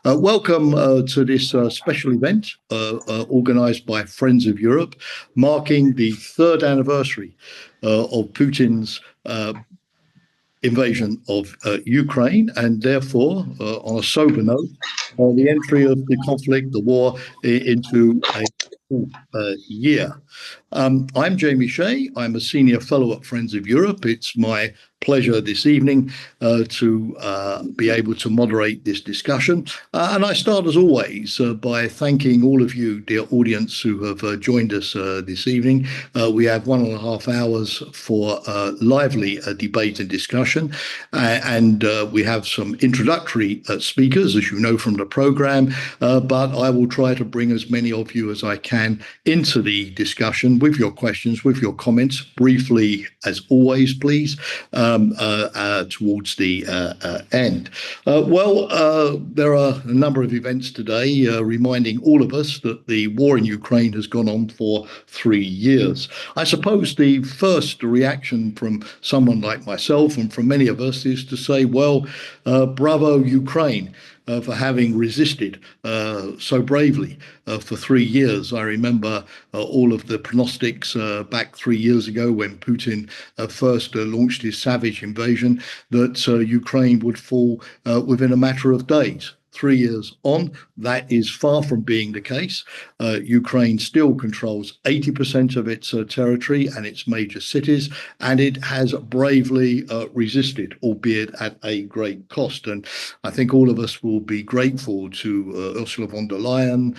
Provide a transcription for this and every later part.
Welcome to this special event organised by Friends of Europe, marking the third anniversary of Putin's invasion of Ukraine, and therefore, on a sober note, the entry of the conflict, the war, into a year. I'm Jamie Shea. I'm a senior fellow at Friends of Europe. It's my pleasure this evening to be able to moderate this discussion. And I start, as always, by thanking all of you, dear audience, who have joined us this evening. We have 1.5 hours for lively debate and discussion. And we have some introductory speakers, as you know from the programme, but I will try to bring as many of you as I can into the discussion with your questions, with your comments, briefly, as always, please, towards the end. There are a number of events today reminding all of us that the war in Ukraine has gone on for 3 years. I suppose the first reaction from someone like myself and from many of us is to say, well, bravo, Ukraine. For having resisted so bravely for 3 years. I remember all of the pronostics back 3 years ago when Putin first launched his savage invasion that Ukraine would fall within a matter of days. 3 years on, that is far from being the case. Ukraine still controls 80% of its territory and its major cities, and it has bravely resisted, albeit at a great cost. And I think all of us will be grateful to Ursula von der Leyen,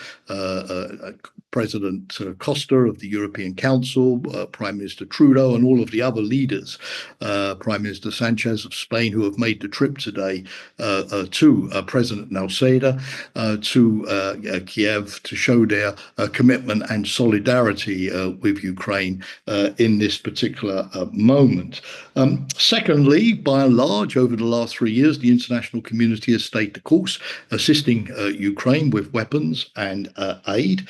President Costa of the European Council, Prime Minister Trudeau, and all of the other leaders, Prime Minister Sanchez of Spain, who have made the trip today to President Alceda to Kiev to show their commitment and solidarity with Ukraine in this particular moment. Secondly, by and large, over the last 3 years, the international community has stayed the course, assisting Ukraine with weapons and aid.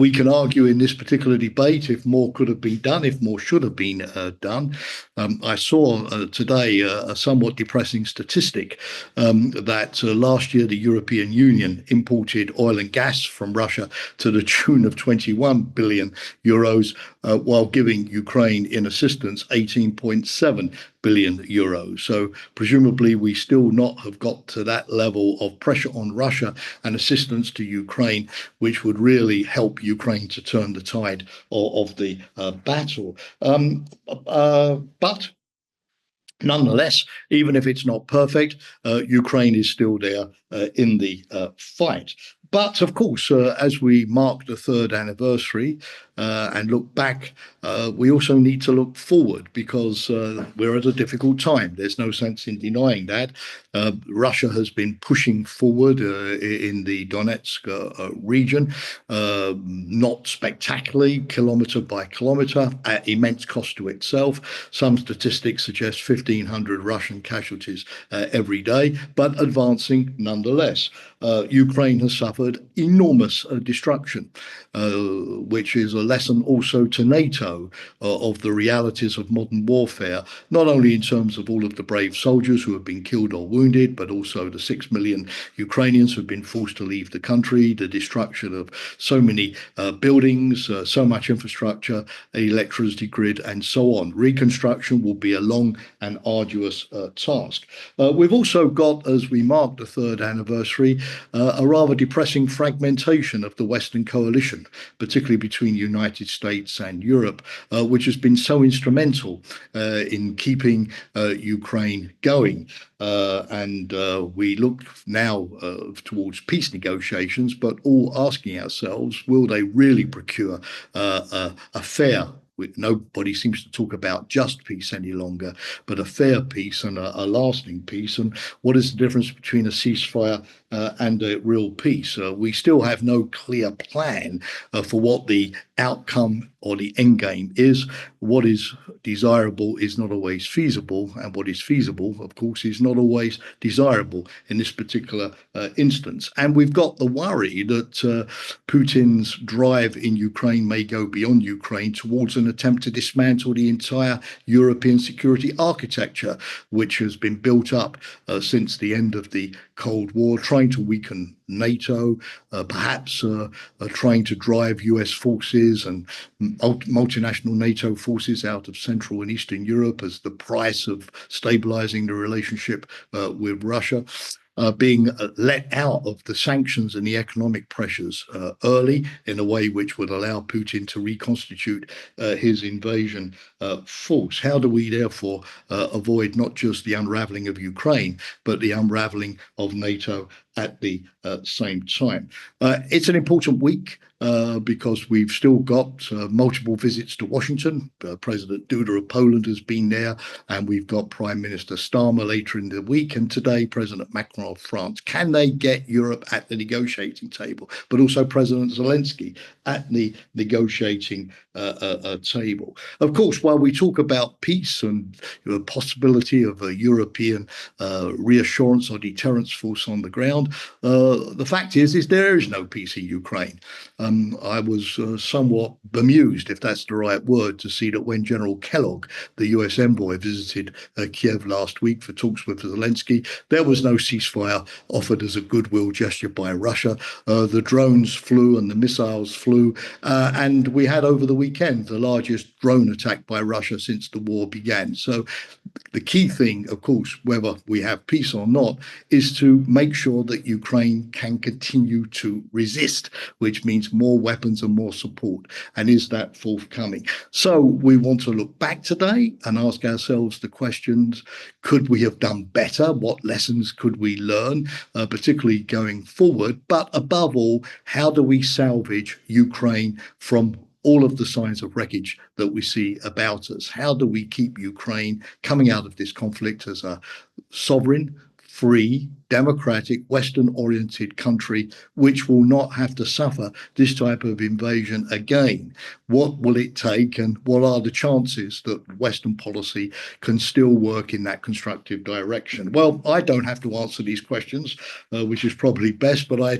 We can argue in this particular debate if more could have been done, if more should have been done. I saw today a somewhat depressing statistic that last year the European Union imported oil and gas from Russia to the tune of 21 billion euros, while giving Ukraine in assistance 18.7 billion euros. So presumably we still not have got to that level of pressure on Russia and assistance to Ukraine, which would really help Ukraine to turn the tide of the battle. But nonetheless, even if it's not perfect, Ukraine is still there in the fight. But of course, as we mark the third anniversary and look back, we also need to look forward because we're at a difficult time. There's no sense in denying that. Russia has been pushing forward in the Donetsk region, not spectacularly, kilometre by kilometre, at immense cost to itself. Some statistics suggest 1,500 Russian casualties every day, but advancing nonetheless. Ukraine has suffered enormous destruction, which is a lesson also to NATO of the realities of modern warfare, not only in terms of all of the brave soldiers who have been killed or wounded, but also the 6 million Ukrainians who have been forced to leave the country, the destruction of so many buildings, so much infrastructure, electricity grid, and so on. Reconstruction will be a long and arduous task. We've also got, as we mark the third anniversary, a rather depressing fragmentation of the Western coalition, particularly between United States and Europe, which has been so instrumental in keeping Ukraine going. And we look now towards peace negotiations, but all asking ourselves, will they really procure a fair, nobody seems to talk about just peace any longer, but a fair peace and a lasting peace? And what is the difference between a ceasefire and a real peace? We still have no clear plan for what the outcome or the end game is. What is desirable is not always feasible, and what is feasible, of course, is not always desirable in this particular instance. And we've got the worry that Putin's drive in Ukraine may go beyond Ukraine towards an an attempt to dismantle the entire European security architecture, which has been built up since the end of the Cold War, trying to weaken NATO, perhaps trying to drive US forces and multinational NATO forces out of Central and Eastern Europe as the price of stabilizing the relationship with Russia. Being let out of the sanctions and the economic pressures early in a way which would allow Putin to reconstitute his invasion force. How do we therefore avoid not just the unraveling of Ukraine, but the unraveling of NATO at the same time? It's an important week because we've still got multiple visits to Washington. President Duda of Poland has been there, and we've got Prime Minister Starmer later in the week, and today President Macron of France. Can they get Europe at the negotiating table, but also President Zelensky at the negotiating table? Of course, while we talk about peace and the possibility of a European reassurance or deterrence force on the ground, the fact is there is no peace in Ukraine. I was somewhat bemused, if that's the right word, to see that when General Kellogg, the US envoy, visited Kiev last week for talks with Zelensky, there was no ceasefire offered as a goodwill gesture by Russia. The drones flew and the missiles flew, and we had over the weekend the largest drone attack by Russia since the war began. So the key thing, of course, whether we have peace or not, is to make sure that Ukraine can continue to resist, which means more weapons and more support. And is that forthcoming? So we want to look back today and ask ourselves the questions: could we have done better? What lessons could we learn, particularly going forward? But above all, how do we salvage Ukraine from all of the signs of wreckage that we see about us? How do we keep Ukraine coming out of this conflict as a sovereign, free, democratic, Western-oriented country which will not have to suffer this type of invasion again? What will it take, and what are the chances that Western policy can still work in that constructive direction? Well, I don't have to answer these questions, which is probably best, but I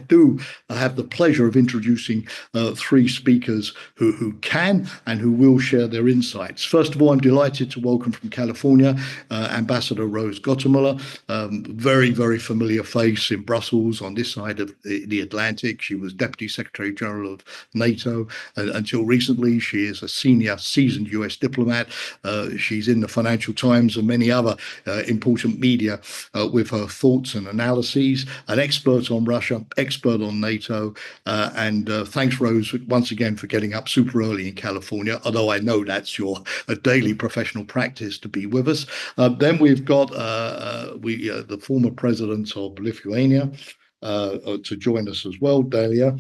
have the pleasure of introducing three speakers who can and who will share their insights. First of all, I'm delighted to welcome from California Ambassador Rose Gottemoeller, very, very familiar face in Brussels on this side of the Atlantic. She was Deputy Secretary General of NATO until recently. She is a senior, seasoned US diplomat. She's in the Financial Times and many other important media with her thoughts and analyses, an expert on Russia, expert on NATO. And thanks, Rose, once again for getting up super early in California, although I know that's your daily professional practice to be with us. Then we've got the former president of Lithuania to join us as well. Dalia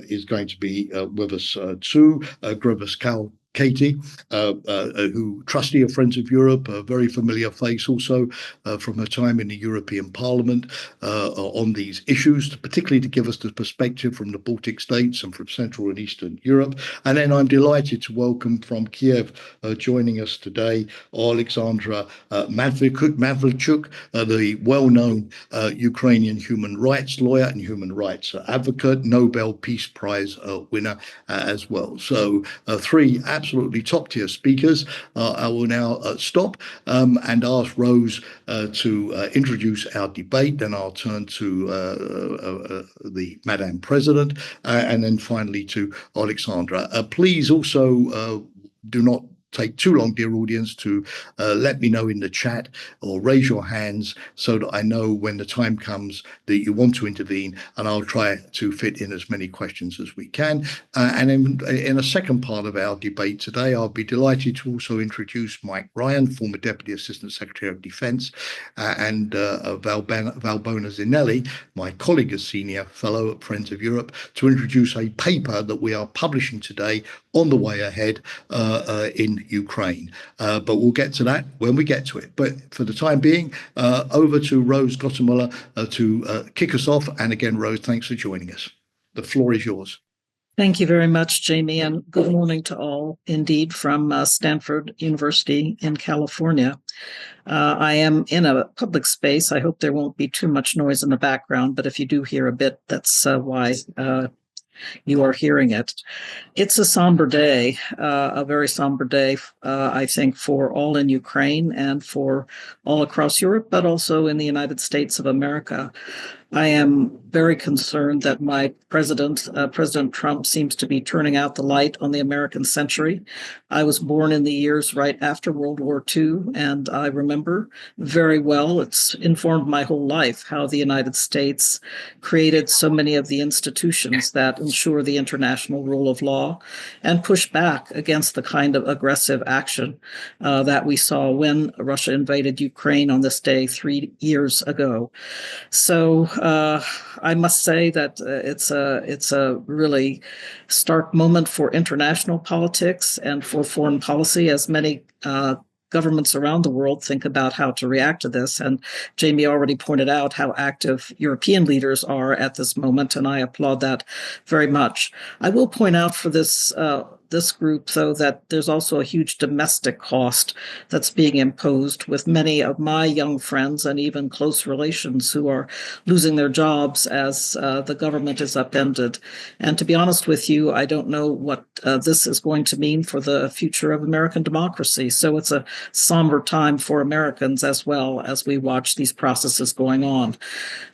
is going to be with us too. Grybauskaitė, who trustee of Friends of Europe, a very familiar face also from her time in the European Parliament on these issues, particularly to give us the perspective from the Baltic states and from Central and Eastern Europe. And then I'm delighted to welcome from Kiev, joining us today, Alexandra Matviichuk, the well-known Ukrainian human rights lawyer and human rights advocate, Nobel Peace Prize winner as well. So three absolutely top-tier speakers. I will now stop and ask Rose to introduce our debate. Then I'll turn to the Madam President, and then finally to Alexandra. Please also do not take too long, dear audience, to let me know in the chat or raise your hands so that I know when the time comes that you want to intervene, and I'll try to fit in as many questions as we can. And in a second part of our debate today, I'll be delighted to also introduce Mike Ryan, former Deputy Assistant Secretary of Defense, and Valbona Zinelli, my colleague as Senior Fellow at Friends of Europe, to introduce a paper that we are publishing today on the way ahead in Ukraine. But we'll get to that when we get to it. But for the time being, over to Rose Gottemoeller to kick us off. And again, Rose, thanks for joining us. The floor is yours. Thank you very much, Jamie, and good morning to all, indeed, from Stanford University in California. I am in a public space. I hope there won't be too much noise in the background, but if you do hear a bit, that's why. you are hearing it. It's a somber day, a very somber day, I think, for all in Ukraine and for all across Europe, but also in the United States of America. I am very concerned that my president, President Trump, seems to be turning out the light on the American century. I was born in the years right after World War II, and I remember very well, it's informed my whole life, how the United States created so many of the institutions that ensure the international rule of law and push back against the kind of aggressive action that we saw when Russia invaded Ukraine on this day 3 years ago. So I must say that it's a really stark moment for international politics and for foreign policy, as many governments around the world think about how to react to this. And Jamie already pointed out how active European leaders are at this moment, and I applaud that very much. I will point out for this group, though, that there's also a huge domestic cost that's being imposed with many of my young friends and even close relations who are losing their jobs as the government is upended. And to be honest with you, I don't know what this is going to mean for the future of American democracy. So it's a somber time for Americans as well as we watch these processes going on.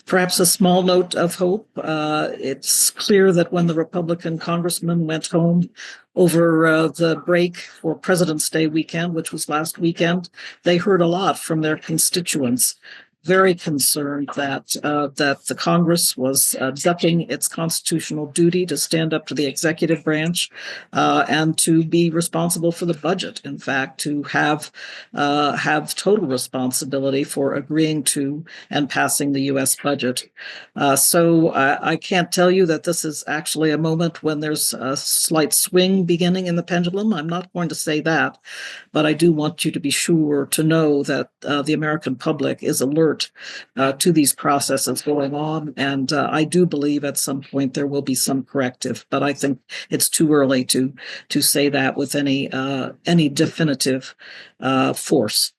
Perhaps a small note of hope. It's clear that when the Republican congressman went home over the break for President's Day weekend, which was last weekend, they heard a lot from their constituents, very concerned that the Congress was ducking its constitutional duty to stand up to the executive branch and to be responsible for the budget. In fact, to have total responsibility for agreeing to and passing the U.S. budget. So I can't tell you that this is actually a moment when there's a slight swing beginning in the pendulum. I'm not going to say that, but I do want you to be sure to know that the American public is alert to these processes going on. And I do believe at some point there will be some corrective, but I think it's too early to say that with any definitive force.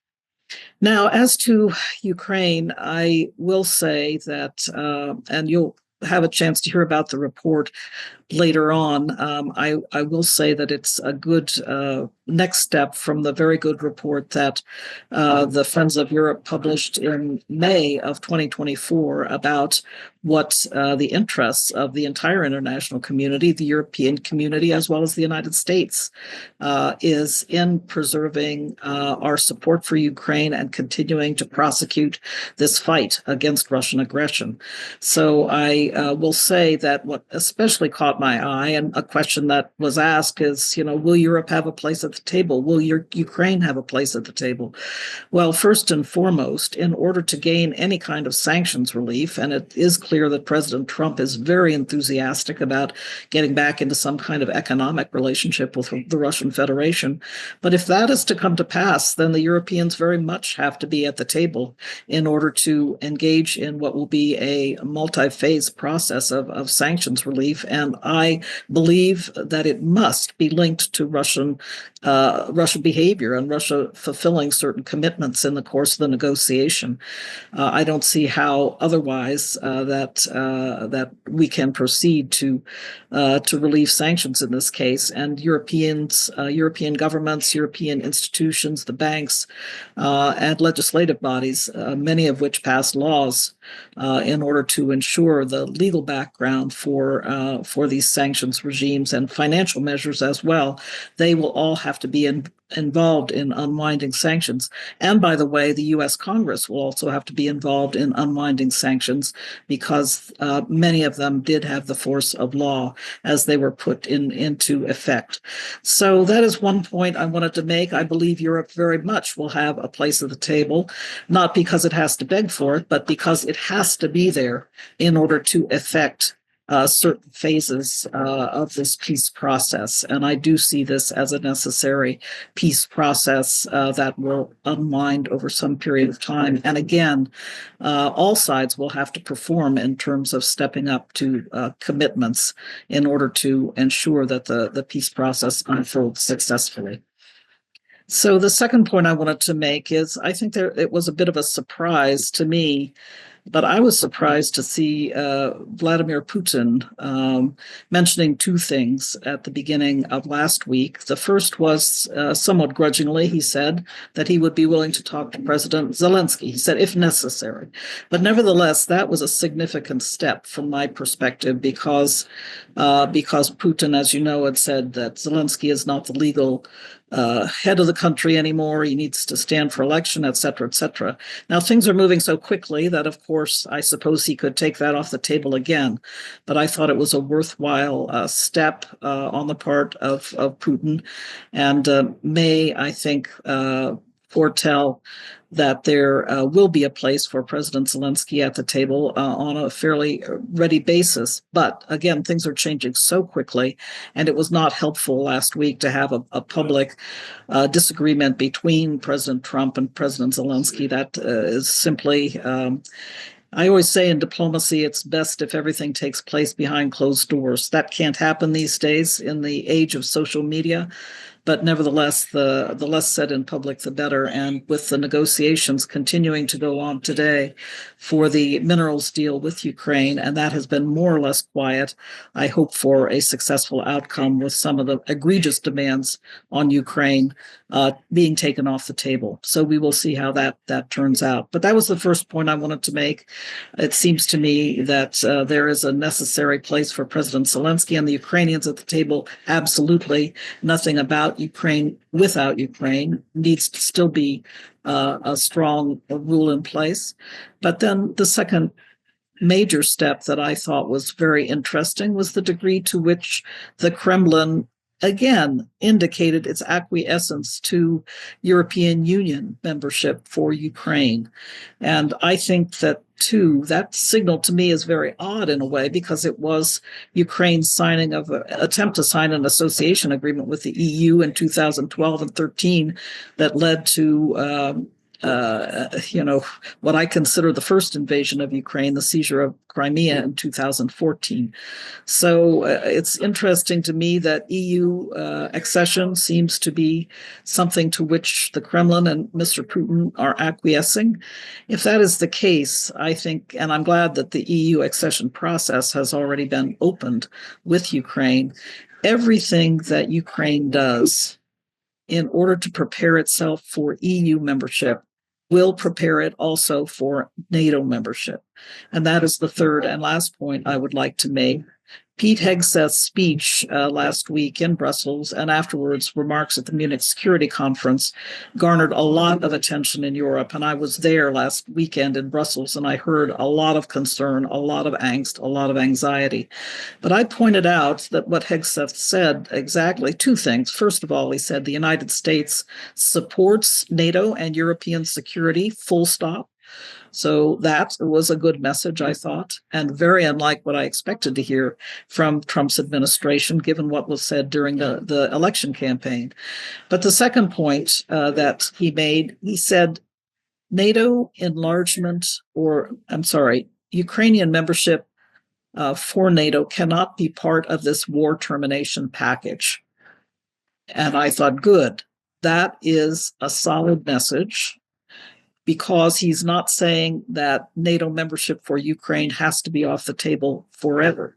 Now, as to Ukraine, I will say that, and you'll have a chance to hear about the report later on. I will say that it's a good next step from the very good report that the Friends of Europe published in May of 2024 about what the interests of the entire international community, the European community, as well as the United States, is in preserving our support for Ukraine and continuing to prosecute this fight against Russian aggression. So I will say that what especially caught my eye, and a question that was asked is, will Europe have a place at the table? Will Ukraine have a place at the table? Well, first and foremost, in order to gain any kind of sanctions relief, and it is clear that President Trump is very enthusiastic about getting back into some kind of economic relationship with the Russian Federation. But if that is to come to pass, then the Europeans very much have to be at the table in order to engage in what will be a multi-phase process of sanctions relief. And I believe that it must be linked to Russian behavior and Russia fulfilling certain commitments in the course of the negotiation. I don't see how otherwise that we can proceed to relieve sanctions in this case. And European governments, European institutions, the banks, and legislative bodies, many of which pass laws in order to ensure the legal background for these sanctions regimes and financial measures as well. They will all have to be involved in unwinding sanctions. And by the way, the U.S. Congress will also have to be involved in unwinding sanctions because many of them did have the force of law as they were put into effect. So that is one point I wanted to make. I believe Europe very much will have a place at the table, not because it has to beg for it, but because it has to be there in order to effect certain phases of this peace process. And I do see this as a necessary peace process that will unwind over some period of time. And again, all sides will have to perform in terms of stepping up to commitments in order to ensure that the peace process unfolds successfully. So the second point I wanted to make is I think it was a bit of a surprise to me But I was surprised to see Vladimir Putin mentioning two things at the beginning of last week. The first was somewhat grudgingly, he said that he would be willing to talk to President Zelensky. He said, if necessary. But nevertheless, that was a significant step from my perspective because Putin, as you know, had said that Zelensky is not the legal head of the country anymore. He needs to stand for election, et cetera, et cetera. Now, things are moving so quickly that, of course, I suppose he could take that off the table again. But I thought it was a worthwhile step on the part of Putin, and may, I think, foretell that there will be a place for President Zelensky at the table on a fairly ready basis. But again, things are changing so quickly, and it was not helpful last week to have a public disagreement between President Trump and President Zelensky. That is simply I always say in diplomacy, it's best if everything takes place behind closed doors. That can't happen these days in the age of social media. But nevertheless, the less said in public, the better. And with the negotiations continuing to go on today for the minerals deal with Ukraine, and that has been more or less quiet, I hope for a successful outcome with some of the egregious demands on Ukraine being taken off the table. So we will see how that turns out. But that was the first point I wanted to make. It seems to me that there is a necessary place for President Zelensky and the Ukrainians at the table. Absolutely nothing about Ukraine without Ukraine. Needs to still be a strong rule in place. But then the second major step that I thought was very interesting was the degree to which the Kremlin again indicated its acquiescence to European Union membership for Ukraine. And I think that too, that signal to me is very odd in a way, because it was Ukraine's signing of an attempt to sign an association agreement with the EU in 2012 and 13 that led to what I consider the first invasion of Ukraine, the seizure of Crimea in 2014. So it's interesting to me that EU accession seems to be something to which the Kremlin and Mr. Putin are acquiescing. If that is the case, I think, and I'm glad that the EU accession process has already been opened with Ukraine, everything that Ukraine does in order to prepare itself for EU membership will prepare it also for NATO membership. And that is the third and last point I would like to make. Pete Hegseth's speech last week in Brussels and afterwards remarks at the Munich Security Conference garnered a lot of attention in Europe. And I was there last weekend in Brussels, and I heard a lot of concern, a lot of angst, a lot of anxiety. But I pointed out that what Hegseth said exactly two things. First of all, he said the United States supports NATO and European security, full stop. So that was a good message, I thought, and very unlike what I expected to hear from Trump's administration, given what was said during the election campaign. But the second point that he made, he said NATO enlargement, Ukrainian membership for NATO cannot be part of this war termination package. And I thought, good, that is a solid message, because he's not saying that NATO membership for Ukraine has to be off the table forever.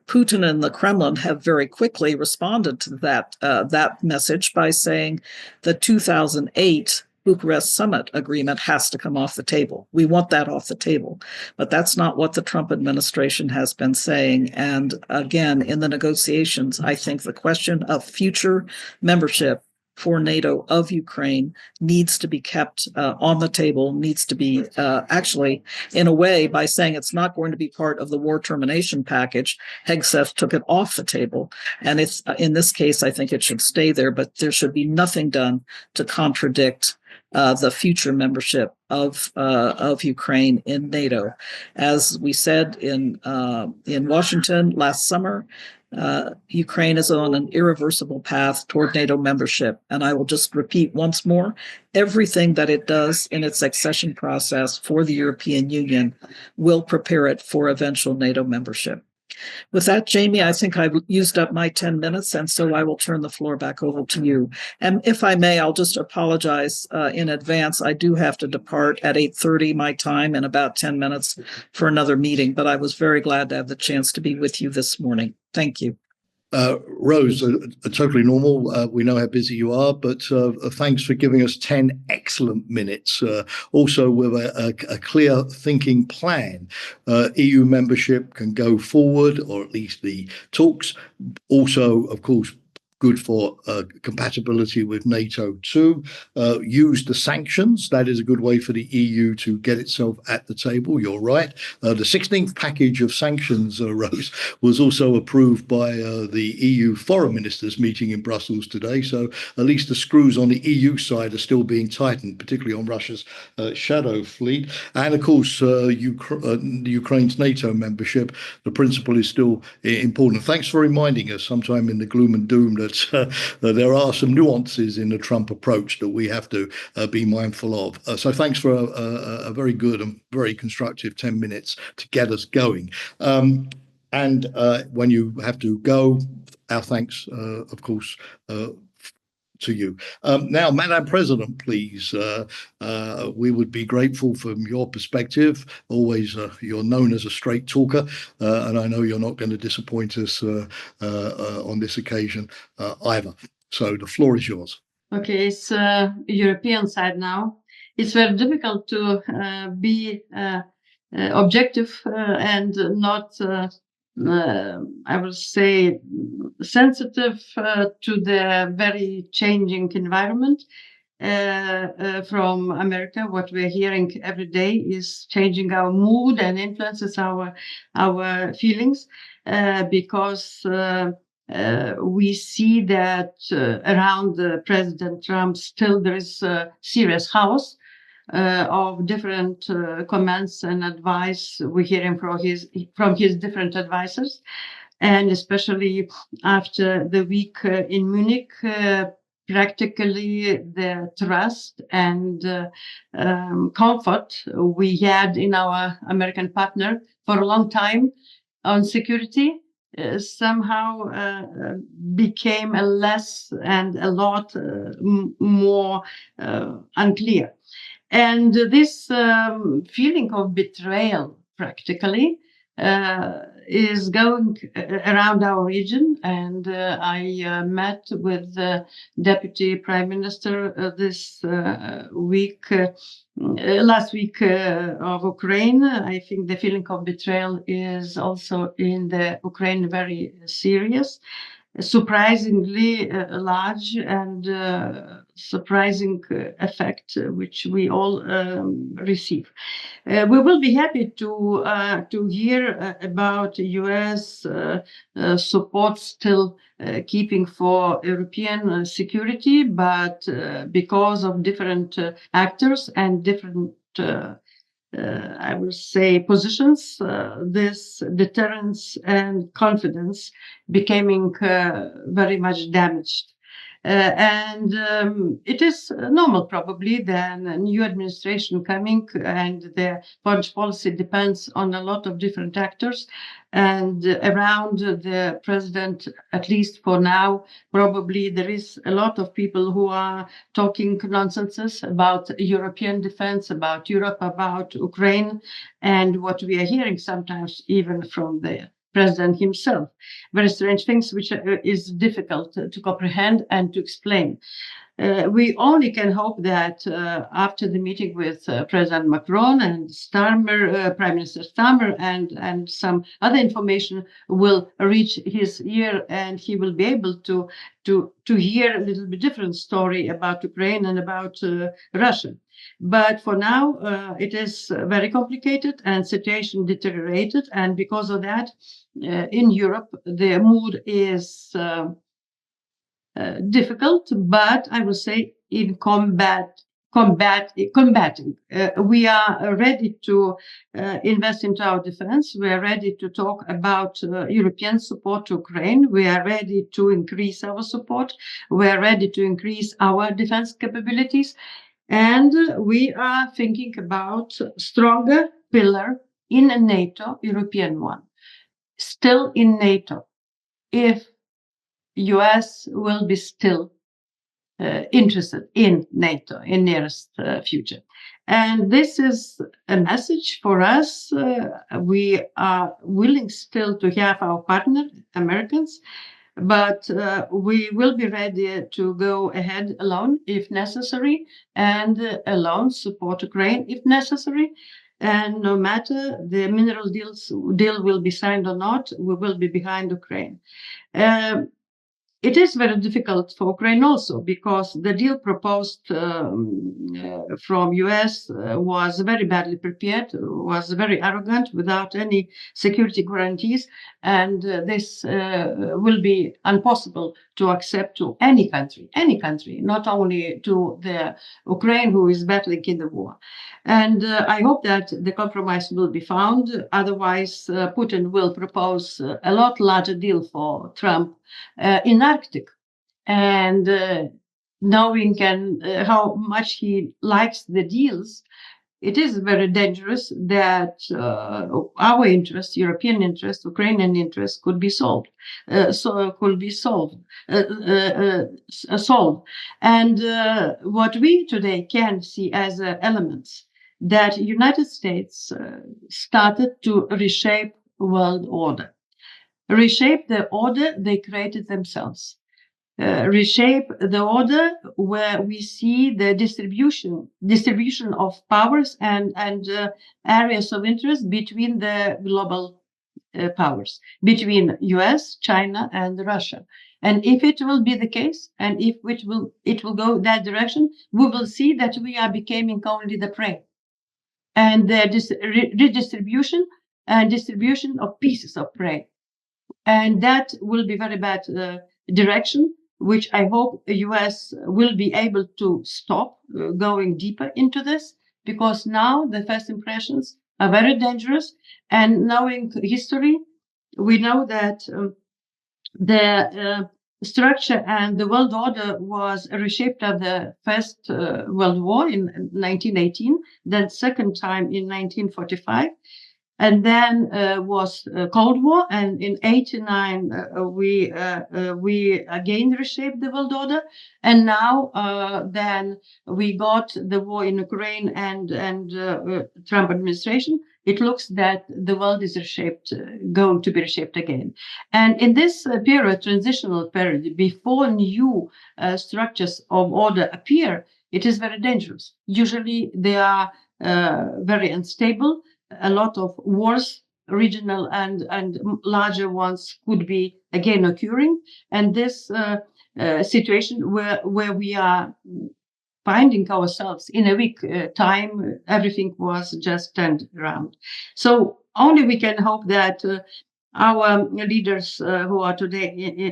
Putin and the Kremlin have very quickly responded to that message by saying the 2008 Bucharest Summit agreement has to come off the table. We want that off the table. But that's not what the Trump administration has been saying. And again, in the negotiations, I think the question of future membership for NATO of Ukraine needs to be kept on the table, needs to be actually, in a way, by saying it's not going to be part of the war termination package, Hegseth took it off the table. And it's in this case, I think it should stay there, but there should be nothing done to contradict the future membership of Ukraine in NATO. As we said in Washington last summer, Ukraine is on an irreversible path toward NATO membership. And I will just repeat once more, everything that it does in its accession process for the European Union will prepare it for eventual NATO membership. With that, Jamie, I think I've used up my 10 minutes, and so I will turn the floor back over to you. And if I may, I'll just apologize in advance. I do have to depart at 8:30 my time in about 10 minutes for another meeting, but I was very glad to have the chance to be with you this morning. Thank you. Rose, totally normal. We know how busy you are, but thanks for giving us 10 excellent minutes. Also with a clear thinking plan. EU membership can go forward, or at least the talks. Also, of course, good for compatibility with NATO too. Use the sanctions. That is a good way for the EU to get itself at the table. You're right. The 16th package of sanctions, Rose, was also approved by the EU foreign ministers meeting in Brussels today. So at least the screws on the EU side are still being tightened, particularly on Russia's shadow fleet. And of course, Ukraine's NATO membership, the principle is still important. Thanks for reminding us sometime in the gloom and doom that there are some nuances in the Trump approach that we have to be mindful of. So thanks for a very good and very constructive 10 minutes to get us going. And when you have to go, our thanks, of course, to you. Now, Madam President, please, we would be grateful from your perspective. Always, you're known as a straight talker, and I know you're not going to disappoint us on this occasion either. So the floor is yours. Okay, it's European side now. It's very difficult to be objective and not I would say sensitive to the very changing environment from America. What we're hearing every day is changing our mood and influences our feelings because we see that around President Trump still there is a serious house of different comments and advice we're hearing from his different advisors, and especially after the week in Munich, practically the trust and comfort we had in our American partner for a long time on security somehow became a less and a lot more unclear. And this feeling of betrayal practically is going around our region. And I met with the Deputy Prime Minister this week, last week of Ukraine. I think the feeling of betrayal is also in the Ukraine very serious. Surprisingly large and surprising effect which we all receive. We will be happy to hear about U.S. Support still keeping for European security, but because of different actors and different I would say positions, this deterrence and confidence becoming very much damaged. And it is normal probably then a new administration coming and the foreign policy depends on a lot of different actors, and around the president, at least for now, probably there is a lot of people who are talking nonsense about European defense, about Europe, about Ukraine, and what we are hearing sometimes even from the president himself. Very strange things which is difficult to comprehend and to explain. We only can hope that after the meeting with President Macron and Starmer, Prime Minister Starmer, and some other information will reach his ear, and he will be able to hear a little bit different story about Ukraine and about Russia. But for now, it is very complicated and situation deteriorated, and because of that, in Europe the mood is difficult, but I would say in combating. We are ready to invest into our defense. We are ready to talk about European support to Ukraine. We are ready to increase our support. We are ready to increase our defense capabilities. And we are thinking about stronger pillar in a NATO, European one. still in NATO if US will be still interested in NATO in nearest future. And this is a message for us. We are willing still to have our partner, Americans, but we will be ready to go ahead alone if necessary, and alone support Ukraine if necessary. And no matter the mineral deal will be signed or not, we will be behind Ukraine. It is very difficult for Ukraine also because the deal proposed from US was very badly prepared, was very arrogant, without any security guarantees, and this will be impossible to accept to any country, not only to the Ukraine who is battling in the war. And I hope that the compromise will be found. Otherwise, Putin will propose a lot larger deal for Trump in Arctic. And knowing how much he likes the deals, it is very dangerous that our interest, European interest, Ukrainian interest, could be solved. And what we today can see as elements that United States started to reshape world order, reshape the order they created themselves. Reshape the order where we see the distribution of powers and areas of interest between the global powers, between US, China, and Russia. And if it will be the case, and if it will go that direction, we will see that we are becoming only the prey, and the redistribution and distribution of pieces of prey, and that will be very bad direction, which I hope the US will be able to stop going deeper into this, because now the first impressions are very dangerous. And knowing history, we know that the structure and the world order was reshaped at the First World War in 1918, then second time in 1945. And then was Cold War, and in '89 we again reshaped the world order, and now then we got the war in Ukraine and Trump administration. It looks that the world is reshaped, going to be reshaped again. And in this period, transitional period, before new structures of order appear, it is very dangerous. Usually they are very unstable. A lot of wars, regional and larger ones, could be again occurring. And this situation where we are finding ourselves in a week time, everything was just turned around. So only we can hope that our leaders who are today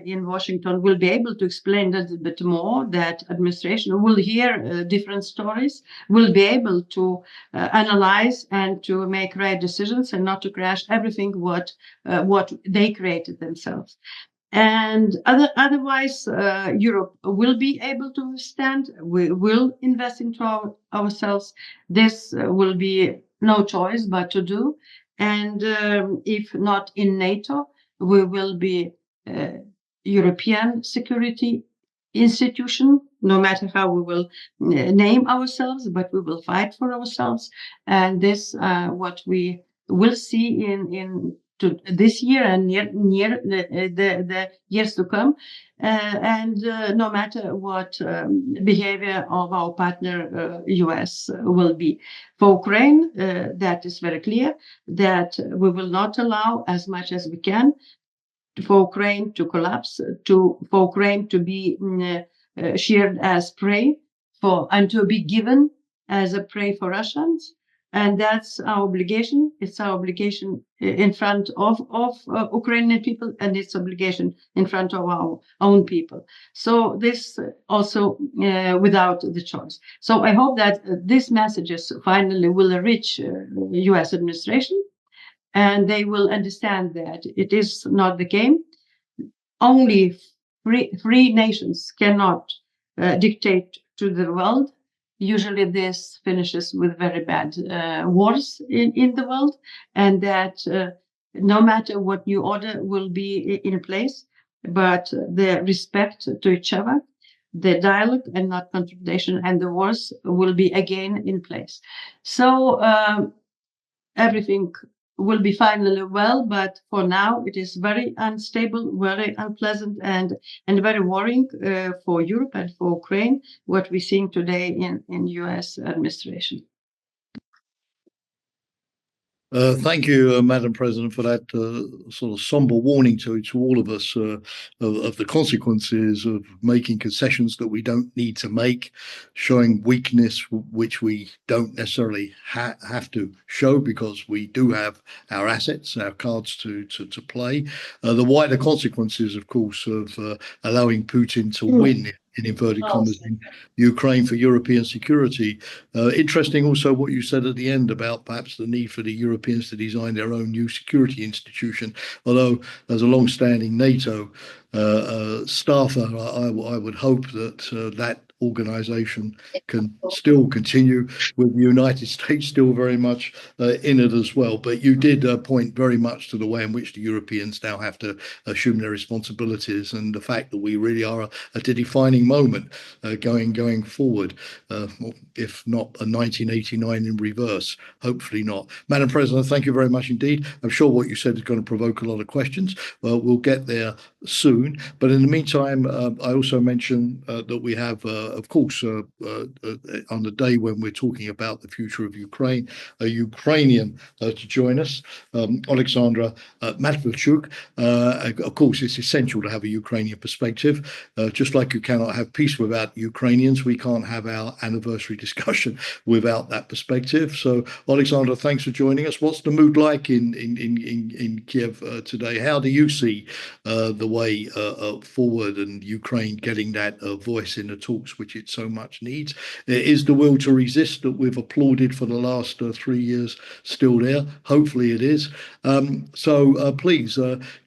in Washington will be able to explain a little bit more, that administration will hear different stories, will be able to analyze and to make right decisions, and not to crash everything what they created themselves. And otherwise, Europe will be able to withstand. We will invest into ourselves. This will be no choice but to do. And if not in NATO, we will be European security institution, no matter how we will name ourselves, but we will fight for ourselves. And this what we will see in this year and near the years to come. And no matter what behavior of our partner US will be. For Ukraine, that is very clear, that we will not allow as much as we can for Ukraine to collapse, for Ukraine to be shared as prey and to be given as a prey for Russians. And that's our obligation. It's our obligation in front of Ukrainian people, and it's obligation in front of our own people. So this also without the choice. So I hope that these messages finally will reach US administration, and they will understand that it is not the game. Only free nations cannot dictate to the world. Usually this finishes with very bad wars in the world, and that no matter what new order will be in place, but the respect to each other, the dialogue and not confrontation, and the wars will be again in place. So everything will be finally well, but for now it is very unstable, very unpleasant, and very worrying for Europe and for Ukraine, what we're seeing today in US administration. Thank you, Madam President, for that sort of somber warning to all of us of the consequences of making concessions that we don't need to make, showing weakness which we don't necessarily have to show because we do have our assets, our cards to play. The wider consequences, of course, of allowing Putin to win in inverted commas in Ukraine for European security. Interesting also what you said at the end about perhaps the need for the Europeans to design their own new security institution. Although as a long-standing NATO staffer, I would hope that that organization can still continue with the United States still very much in it as well. But you did point very much to the way in which the Europeans now have to assume their responsibilities and the fact that we really are at a defining moment going forward, if not a 1989 in reverse, hopefully not. Madam President, thank you very much indeed. I'm sure what you said is going to provoke a lot of questions. We'll get there soon. But in the meantime, I also mentioned that we have, of course, on the day when we're talking about the future of Ukraine, a Ukrainian to join us, Alexandra Matviichuk. Of course, it's essential to have a Ukrainian perspective. Just like you cannot have peace without Ukrainians, we can't have our anniversary discussion without that perspective. So, Alexandra, thanks for joining us. What's the mood like in Kiev today? How do you see the way forward and Ukraine getting that voice in the talks which it so much needs? Is the will to resist that we've applauded for the last 3 years still there? Hopefully it is. So please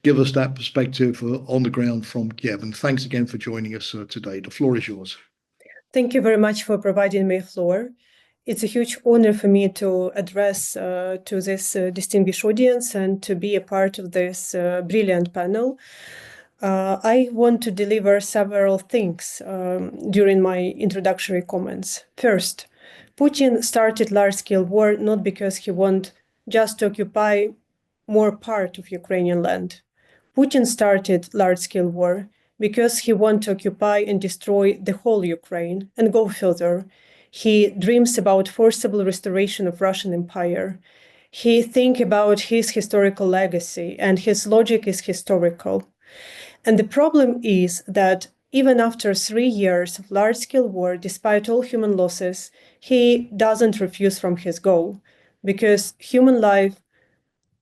give us that perspective on the ground from Kiev. And thanks again for joining us today. The floor is yours. Thank you very much for providing me a floor. It's a huge honor for me to address to this distinguished audience and to be a part of this brilliant panel. I want to deliver several things during my introductory comments. First, Putin started large-scale war not because he wanted just to occupy more part of Ukrainian land. Putin started large-scale war because he wants to occupy and destroy the whole Ukraine and go further. He dreams about forcible restoration of Russian Empire. He thinks about his historical legacy, and his logic is historical. And the problem is that even after 3 years of large-scale war, despite all human losses, he doesn't refuse from his goal, because human life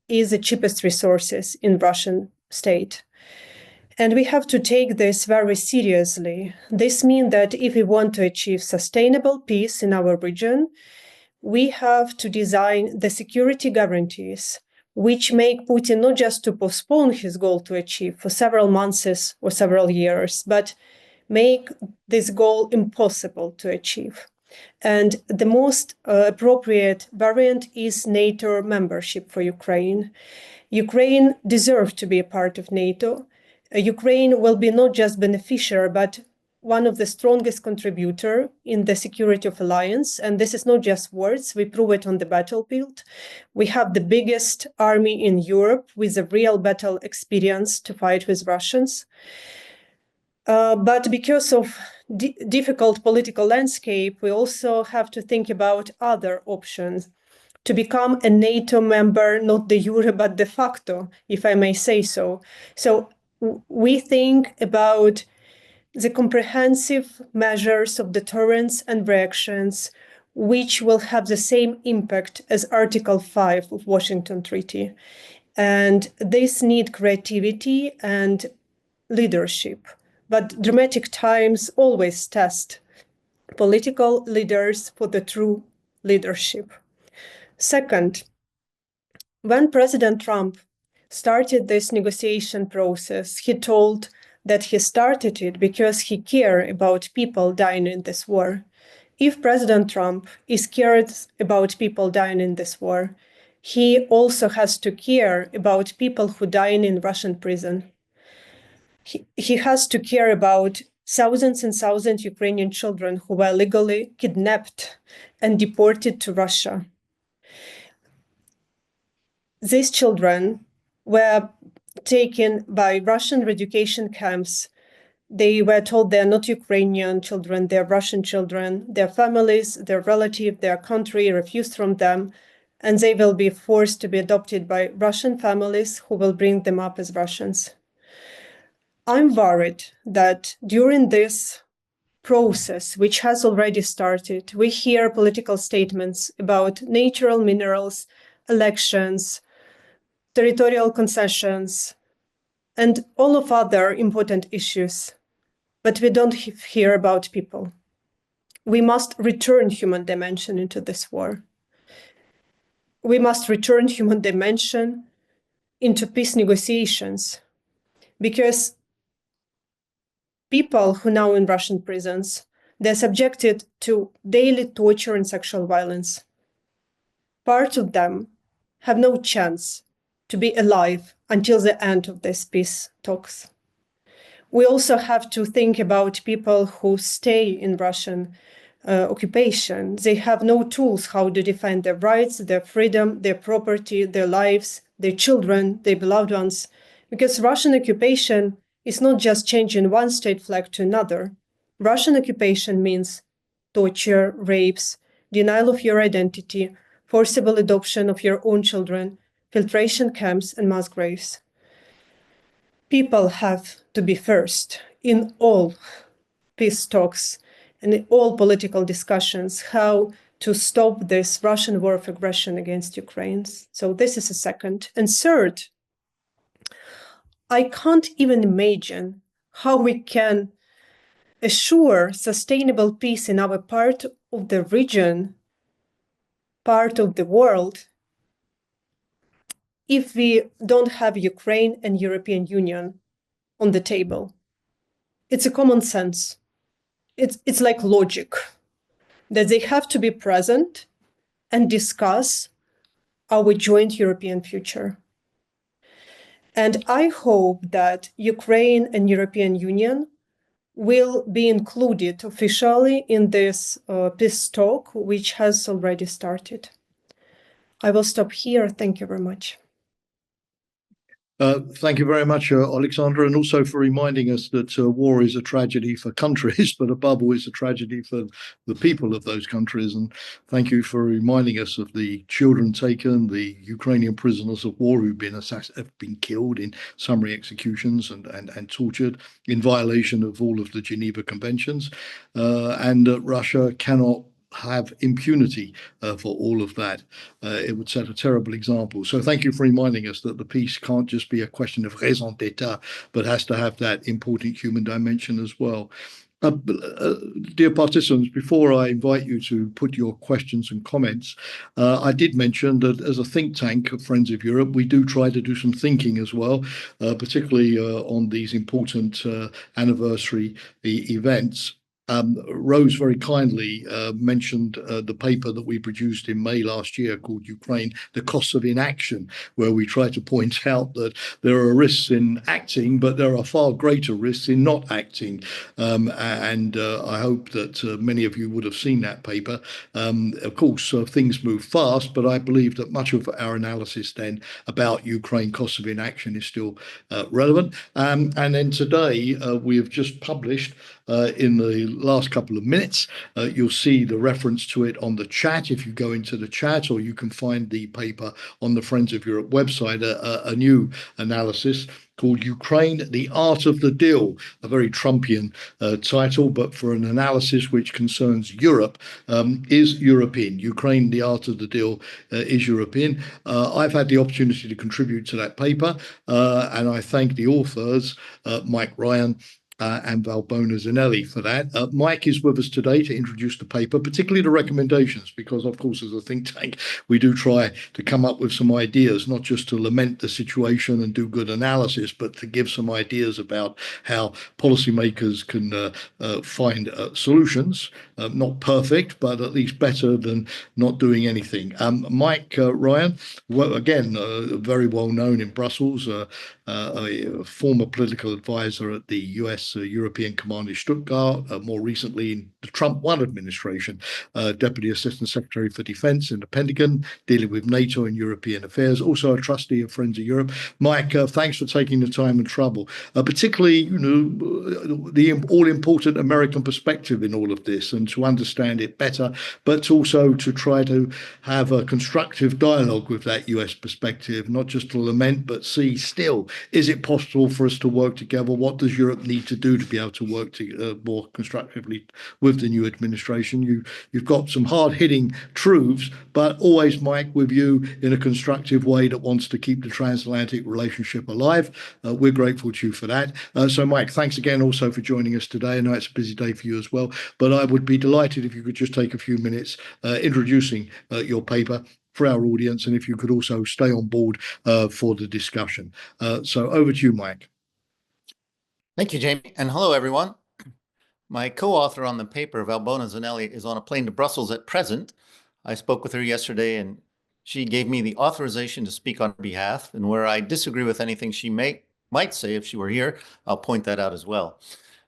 is the cheapest resources in Russian state. And we have to take this very seriously. This means that if we want to achieve sustainable peace in our region, we have to design the security guarantees which make Putin not just to postpone his goal to achieve for several months or several years, but make this goal impossible to achieve. And the most appropriate variant is NATO membership for Ukraine. Ukraine deserves to be a part of NATO. Ukraine will be not just beneficiary, but one of the strongest contributors in the security of alliance. And this is not just words, we prove it on the battlefield. We have the biggest army in Europe with a real battle experience to fight with Russians. But because of difficult political landscape, we also have to think about other options to become a NATO member, not de jure, but de facto, if I may say so. So we think about the comprehensive measures of deterrence and reactions, which will have the same impact as Article 5 of Washington Treaty. And this need creativity and leadership. But dramatic times always test political leaders for the true leadership. Second, when President Trump started this negotiation process, he told that he started it because he cared about people dying in this war. If President Trump is cared about people dying in this war, he also has to care about people who die in Russian prison. He has to care about thousands and thousands of Ukrainian children who were legally kidnapped and deported to Russia. These children were taken by Russian re-education camps. They were told they are not Ukrainian children, they're Russian children. Their families, their relatives, their country refused from them, and they will be forced to be adopted by Russian families who will bring them up as Russians. I'm worried that during this process, which has already started, we hear political statements about natural minerals, elections, territorial concessions, and all of other important issues, but we don't hear about people. We must return human dimension into this war. We must return human dimension into peace negotiations, because people who now in Russian prisons, they're subjected to daily torture and sexual violence. Part of them have no chance to be alive until the end of these peace talks. We also have to think about people who stay in Russian occupation. They have no tools how to defend their rights, their freedom, their property, their lives, their children, their beloved ones. Because Russian occupation is not just changing one state flag to another. Russian occupation means torture, rapes, denial of your identity, forcible adoption of your own children, filtration camps, and mass graves. People have to be first in all peace talks and in all political discussions how to stop this Russian war of aggression against Ukraine. So this is a second. And third, I can't even imagine how we can assure sustainable peace in our part of the region, part of the world, if we don't have Ukraine and European Union on the table. It's a common sense. It's like logic that they have to be present and discuss our joint European future. And I hope that Ukraine and European Union will be included officially in this peace talk, which has already started. I will stop here. Thank you very much. Thank you very much, Alexandra, and also for reminding us that war is a tragedy for countries, but above all, it's a tragedy for the people of those countries. And thank you for reminding us of the children taken, the Ukrainian prisoners of war who've been killed in summary executions and tortured in violation of all of the Geneva Conventions, and that Russia cannot have impunity for all of that. It would set a terrible example. So thank you for reminding us that the peace can't just be a question of raison d'etat, but has to have that important human dimension as well. Dear participants, before I invite you to put your questions and comments, I did mention that as a think tank of Friends of Europe, we do try to do some thinking as well, particularly on these important anniversary events. Rose very kindly mentioned the paper that we produced in May last year called Ukraine, The Costs of Inaction, where we try to point out that there are risks in acting, but there are far greater risks in not acting. And I hope that many of you would have seen that paper. Of course, things move fast, but I believe that much of our analysis then about Ukraine costs of inaction is still relevant. And then today, we have just published in the last couple of minutes, you'll see the reference to it on the chat if you go into the chat, or you can find the paper on the Friends of Europe website, a new analysis called Ukraine, The Art of the Deal, a very Trumpian title, but for an analysis which concerns Europe, is European. Ukraine, The Art of the Deal is European. I've had the opportunity to contribute to that paper, and I thank the authors, Mike Ryan, and Valbona Zanelli for that. Mike is with us today to introduce the paper, particularly the recommendations, because of course, as a think tank, we do try to come up with some ideas, not just to lament the situation and do good analysis, but to give some ideas about how policymakers can find solutions not perfect, but at least better than not doing anything. Mike Ryan, well, again, very well known in Brussels, a former political advisor at the US European Command in Stuttgart, more recently in the Trump 1 administration, Deputy Assistant Secretary for Defense in the Pentagon, dealing with NATO and European affairs, also a trustee of Friends of Europe. Mike, thanks for taking the time and trouble, particularly, the all-important American perspective in all of this, and to understand it better, but also to try to have a constructive dialogue with that US perspective, not just to lament, but see still, is it possible for us to work together? What does Europe need to do to be able to work more constructively with the new administration? You've got some hard-hitting truths, but always, Mike, with you in a constructive way that wants to keep the transatlantic relationship alive. We're grateful to you for that. So, Mike, thanks again also for joining us today. I know it's a busy day for you as well, but I would be delighted if you could just take a few minutes introducing your paper for our audience, and if you could also stay on board for the discussion. So over to you, Mike. Thank you, Jamie, and hello, everyone. My co-author on the paper, Valbona Zanelli, is on a plane to Brussels at present. I spoke with her yesterday, and she gave me the authorization to speak on her behalf, and where I disagree with anything she might say if she were here, I'll point that out as well.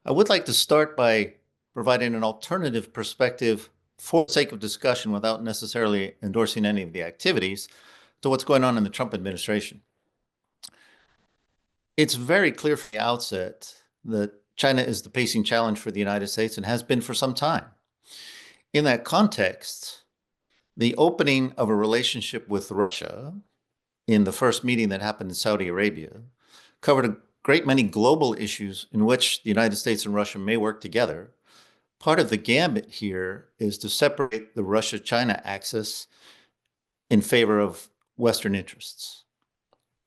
I would like to start by providing an alternative perspective for the sake of discussion without necessarily endorsing any of the activities to what's going on in the Trump administration. It's very clear from the outset that China is the pacing challenge for the United States and has been for some time. In that context, the opening of a relationship with Russia in the first meeting that happened in Saudi Arabia covered a great many global issues in which the United States and Russia may work together. Part of the gambit here is to separate the Russia-China axis in favor of Western interests.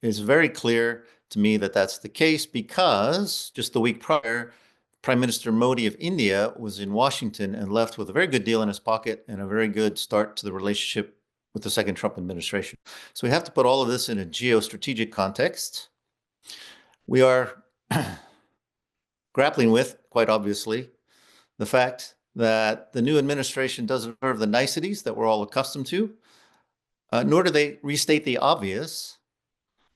It's very clear to me that that's the case because just the week prior, Prime Minister Modi of India was in Washington and left with a very good deal in his pocket and a very good start to the relationship with the second Trump administration. So we have to put all of this in a geostrategic context. We are grappling with, quite obviously, the fact that the new administration doesn't observe the niceties that we're all accustomed to, nor do they restate the obvious.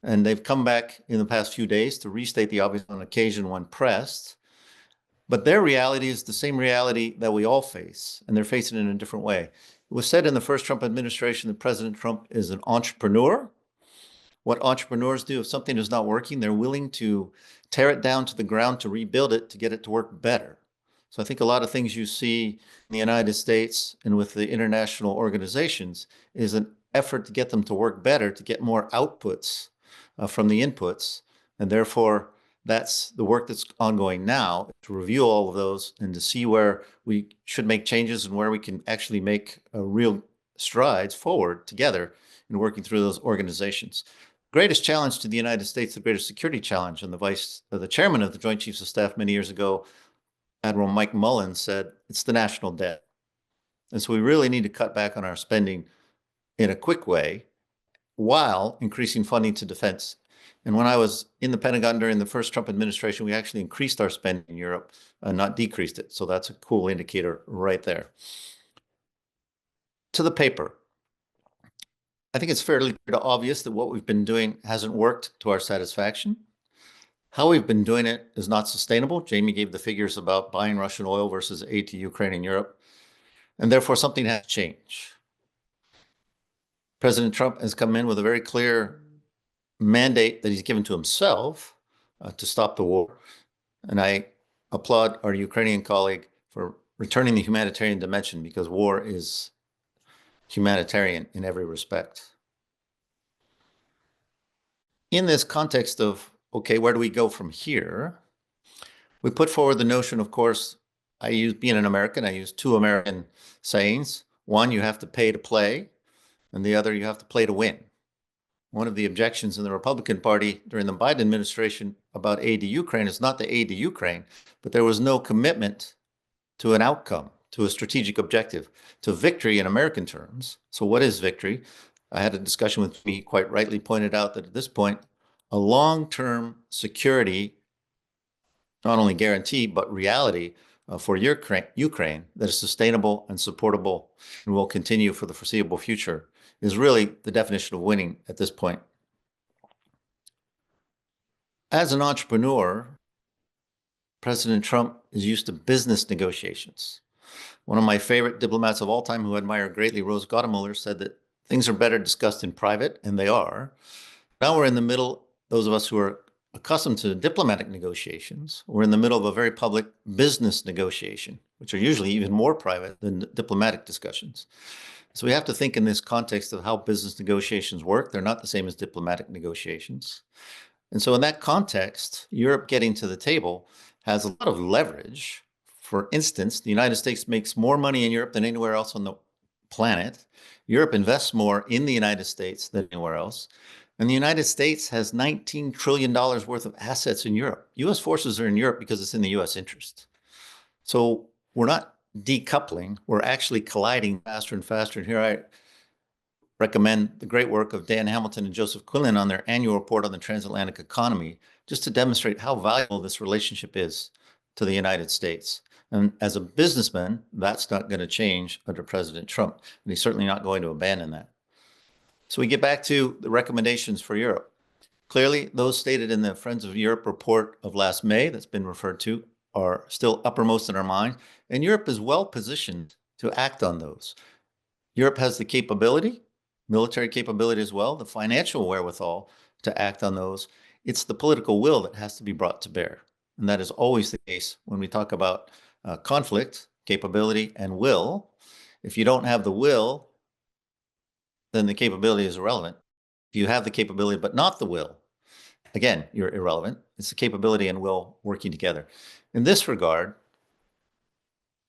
And they've come back in the past few days to restate the obvious on occasion when pressed. But their reality is the same reality that we all face, and they're facing it in a different way. It was said in the first Trump administration that President Trump is an entrepreneur. What entrepreneurs do, if something is not working, they're willing to tear it down to the ground to rebuild it, to get it to work better. So I think a lot of things you see in the United States and with the international organizations is an effort to get them to work better, to get more outputs from the inputs. And therefore, that's the work that's ongoing now, to review all of those and to see where we should make changes and where we can actually make real strides forward together in working through those organizations. Greatest challenge to the United States, the greatest security challenge, and the chairman of the Joint Chiefs of Staff many years ago, Admiral Mike Mullen, said it's the national debt. And so we really need to cut back on our spending in a quick way while increasing funding to defense. And when I was in the Pentagon during the first Trump administration, we actually increased our spending in Europe, not decreased it. So that's a cool indicator right there. To the paper. I think it's fairly obvious that what we've been doing hasn't worked to our satisfaction. How we've been doing it is not sustainable. Jamie gave the figures about buying Russian oil versus aid to Ukraine and Europe. And therefore, something has to change. President Trump has come in with a very clear mandate that he's given to himself to stop the war. And I applaud our Ukrainian colleague for returning the humanitarian dimension, because war is humanitarian in every respect. In this context of, okay, where do we go from here? We put forward the notion, of course, being an American, I use two American sayings. One, you have to pay to play, and the other, you have to play to win. One of the objections in the Republican Party during the Biden administration about aid to Ukraine is not the aid to Ukraine, but there was no commitment to an outcome, to a strategic objective, to victory in American terms. So what is victory? I had a discussion with me, quite rightly pointed out that at this point, a long-term security, not only guarantee, but reality for Ukraine that is sustainable and supportable and will continue for the foreseeable future is really the definition of winning at this point. As an entrepreneur, President Trump is used to business negotiations. One of my favorite diplomats of all time, who I admire greatly, Gottemoeller, said that things are better discussed in private, and they are. Now we're in the middle, those of us who are accustomed to diplomatic negotiations, we're in the middle of a very public business negotiation, which are usually even more private than diplomatic discussions. So we have to think in this context of how business negotiations work. They're not the same as diplomatic negotiations. And so in that context, Europe getting to the table has a lot of leverage. For instance, the United States makes more money in Europe than anywhere else on the planet. Europe invests more in the United States than anywhere else. And the United States has $19 trillion worth of assets in Europe. US forces are in Europe because it's in the US interest. So we're not decoupling, we're actually colliding faster and faster. And here I recommend the great work of Dan Hamilton and Joseph Quinlan on their annual report on the transatlantic economy, just to demonstrate how valuable this relationship is to the United States. And as a businessman, that's not going to change under President Trump, and he's certainly not going to abandon that. So we get back to the recommendations for Europe. Clearly, those stated in the Friends of Europe report of last May that's been referred to are still uppermost in our mind, and Europe is well positioned to act on those. Europe has the capability, military capability as well, the financial wherewithal to act on those. It's the political will that has to be brought to bear. And that is always the case when we talk about conflict, capability, and will. If you don't have the will, then the capability is irrelevant. If you have the capability but not the will, again, you're irrelevant. It's the capability and will working together. In this regard,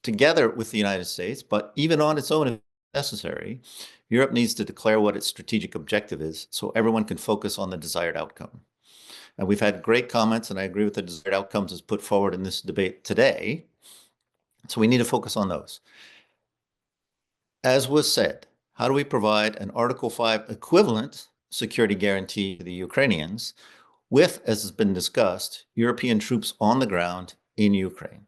together with the United States, but even on its own if necessary, Europe needs to declare what its strategic objective is so everyone can focus on the desired outcome. And we've had great comments, and I agree with the desired outcomes as put forward in this debate today. So we need to focus on those. As was said, how do we provide an Article 5 equivalent security guarantee to the Ukrainians with, as has been discussed, European troops on the ground in Ukraine?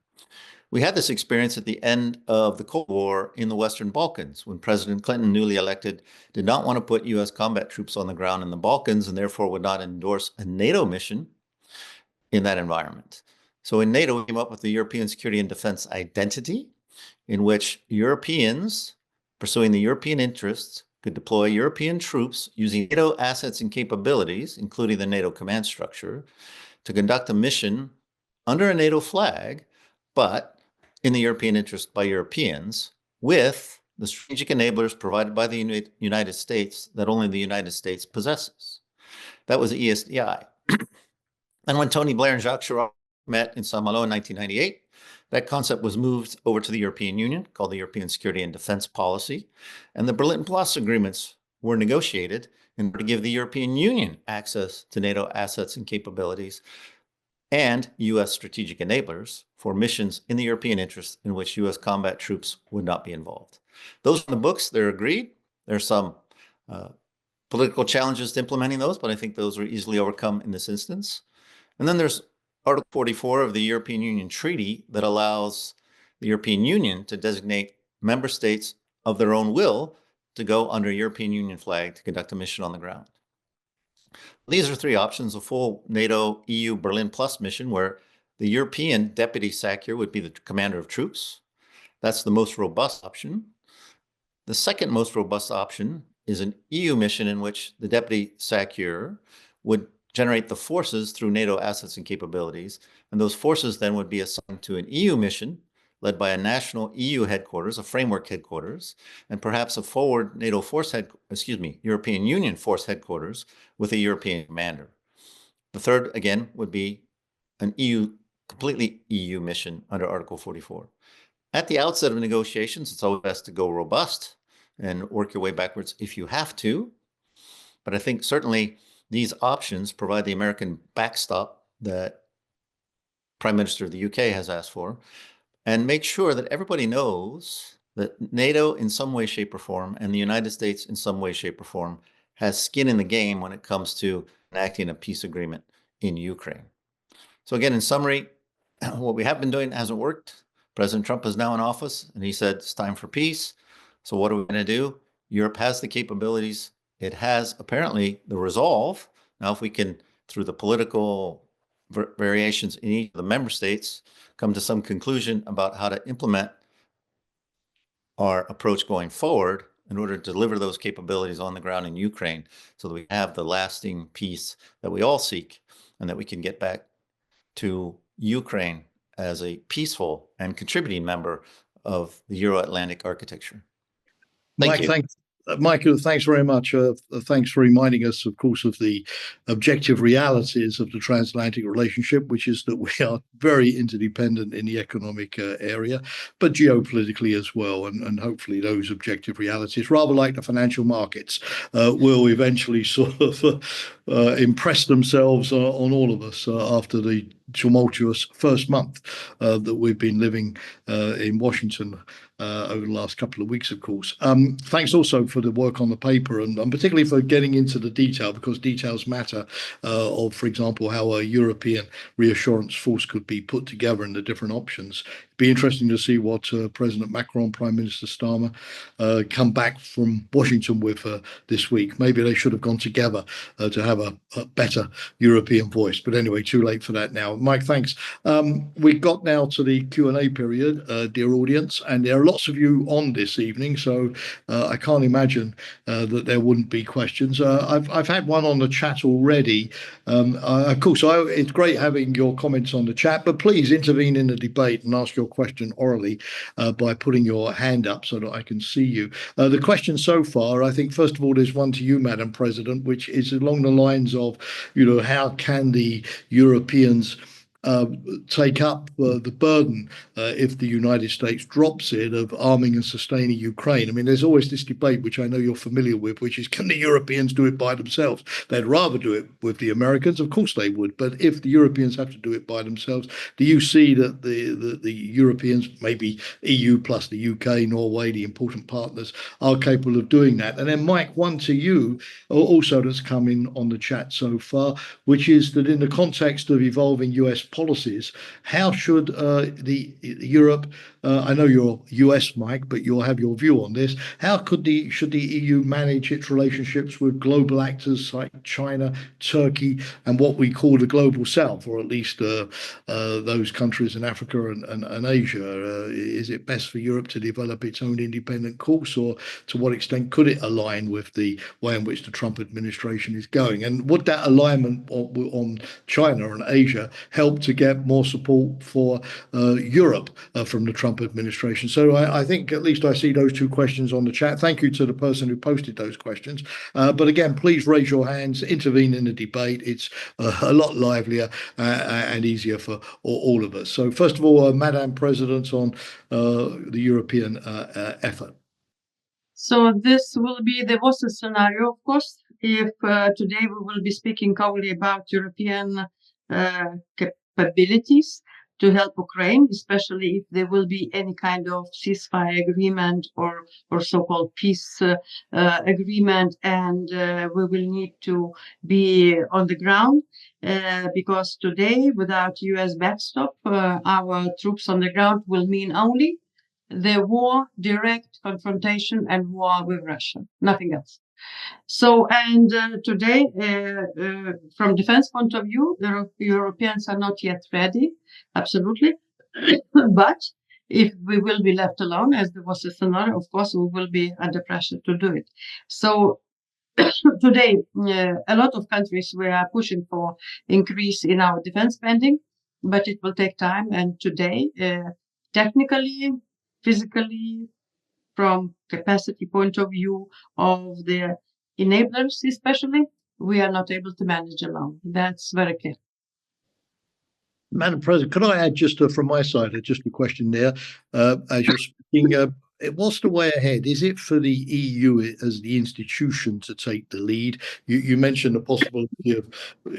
We had this experience at the end of the Cold War in the Western Balkans, when President Clinton, newly elected, did not want to put U.S. combat troops on the ground in the Balkans and therefore would not endorse a NATO mission in that environment. So in NATO, we came up with the European Security and Defense Identity, in which Europeans, pursuing the European interests, could deploy European troops using NATO assets and capabilities, including the NATO command structure, to conduct a mission under a NATO flag, but in the European interest by Europeans, with the strategic enablers provided by the United States that only the United States possesses. That was ESDI. And when Tony Blair and Jacques Chirac met in Saint-Malo in 1998, that concept was moved over to the European Union, called the European Security and Defense Policy. And the Berlin Plus agreements were negotiated in order to give the European Union access to NATO assets and capabilities and U.S. strategic enablers for missions in the European interest in which U.S. combat troops would not be involved. Those are the books, they're agreed. There's some political challenges to implementing those, but I think those are easily overcome in this instance. And then there's Article 44 of the European Union Treaty that allows the European Union to designate member states of their own will to go under European Union flag to conduct a mission on the ground. These are three options: a full NATO EU Berlin Plus mission where the European deputy SACEUR would be the commander of troops. That's the most robust option. The second most robust option is an EU mission in which the deputy SACEUR would generate the forces through NATO assets and capabilities, and those forces then would be assigned to an EU mission led by a national EU headquarters, a framework headquarters, and perhaps a forward NATO European Union force headquarters with a European commander. The third, again, would be an completely EU mission under Article 44. At the outset of negotiations, it's always best to go robust and work your way backwards if you have to. But I think certainly these options provide the American backstop that Prime Minister of the UK has asked for, and make sure that everybody knows that NATO in some way, shape, or form, and the United States in some way, shape, or form, has skin in the game when it comes to enacting a peace agreement in Ukraine. So again, in summary, what we have been doing hasn't worked. President Trump is now in office, and he said it's time for peace. So what are we going to do? Europe has the capabilities. It has apparently the resolve. Now, if we can, through the political variations in each of the member states, come to some conclusion about how to implement our approach going forward in order to deliver those capabilities on the ground in Ukraine so that we have the lasting peace that we all seek and that we can get back to Ukraine as a peaceful and contributing member of the Euro-Atlantic architecture. Thank you. Michael, thanks very much. Thanks for reminding us, of course, of the objective realities of the transatlantic relationship, which is that we are very interdependent in the economic area, but geopolitically as well. And hopefully those objective realities, rather like the financial markets, will eventually sort of impress themselves on all of us after the tumultuous first month that we've been living in Washington over the last couple of weeks, of course. Thanks also for the work on the paper and particularly for getting into the detail, because details matter, of, for example, how a European reassurance force could be put together and the different options. It'd be interesting to see what President Macron, Prime Minister Starmer come back from Washington with this week. Maybe they should have gone together to have a better European voice. But anyway, too late for that now. Mike, thanks. We got now to the Q&A period, dear audience, and there are lots of you on this evening, so I can't imagine that there wouldn't be questions. I've had one on the chat already. Of course, it's great having your comments on the chat, but please intervene in the debate and ask your question orally by putting your hand up so that I can see you. The question so far, I think, first of all, there's one to you, Madam President, which is along the lines of, how can the Europeans take up the burden if the United States drops it of arming and sustaining Ukraine. I mean, there's always this debate, which I know you're familiar with, which is, can the Europeans do it by themselves? They'd rather do it with the Americans. Of course they would. But if the Europeans have to do it by themselves, do you see that the Europeans, maybe EU plus the UK, Norway, the important partners, are capable of doing that? And then, Mike, one to you also that's come in on the chat so far, which is that in the context of evolving US policies, how should Europe, I know you're US, Mike, but you'll have your view on this. How should the EU manage its relationships with global actors like China, Turkey, and what we call the global South, or at least those countries in Africa and Asia? Is it best for Europe to develop its own independent course, or to what extent could it align with the way in which the Trump administration is going? And would that alignment on China and Asia help to get more support for Europe from the Trump administration? So I think at least I see those two questions on the chat. Thank you to the person who posted those questions. But again, please raise your hands, intervene in the debate. It's a lot livelier and easier for all of us. So first of all, Madam President, on the European effort. So this will be the worst scenario, of course, if today we will be speaking only about European capabilities to help Ukraine, especially if there will be any kind of ceasefire agreement or so-called peace agreement, and we will need to be on the ground because today, without US backstop, our troops on the ground will mean only the war, direct confrontation and war with Russia, nothing else. So, and today, from defense point of view, the Europeans are not yet ready, absolutely. But if we will be left alone, as there was a scenario, of course, we will be under pressure to do it. So today, a lot of countries, we are pushing for increase in our defense spending, but it will take time. And today, technically, physically, from capacity point of view of the enablers, especially, we are not able to manage alone. That's very clear. Madam President, could I add just from my side, just a question there? As you're speaking, what's the way ahead? Is it for the EU as the institution to take the lead? You mentioned the possibility of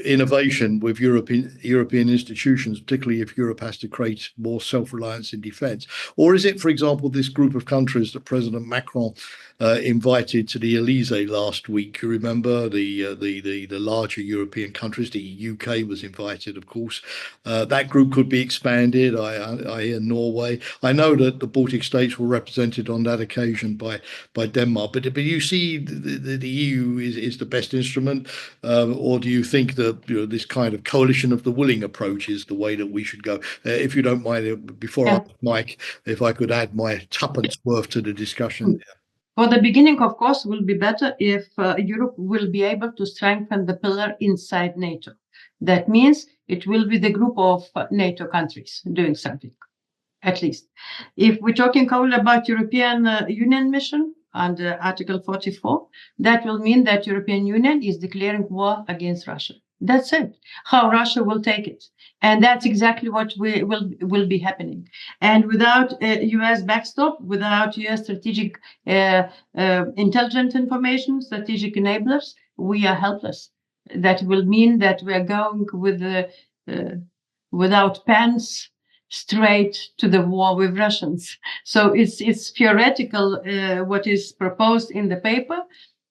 innovation with European institutions, particularly if Europe has to create more self-reliance in defence. Or is it, for example, this group of countries that President Macron invited to the Elysee last week? You remember the larger European countries. The UK was invited, of course. That group could be expanded. I hear Norway. I know that the Baltic states were represented on that occasion by Denmark. But you see, the EU is the best instrument, or do you think that this kind of coalition of the willing approach is the way that we should go? If you don't mind, before I ask Mike, if I could add my tuppence worth to the discussion. For the beginning, of course, will be better if Europe will be able to strengthen the pillar inside NATO. That means it will be the group of NATO countries doing something, at least. If we're talking only about European Union mission under Article 44, that will mean that European Union is declaring war against Russia. That's it. How Russia will take it. And that's exactly what will be happening. And without US backstop, without US strategic intelligent information, strategic enablers, we are helpless. That will mean that we are going with without pants straight to the war with Russians. So it's theoretical. What is proposed in the paper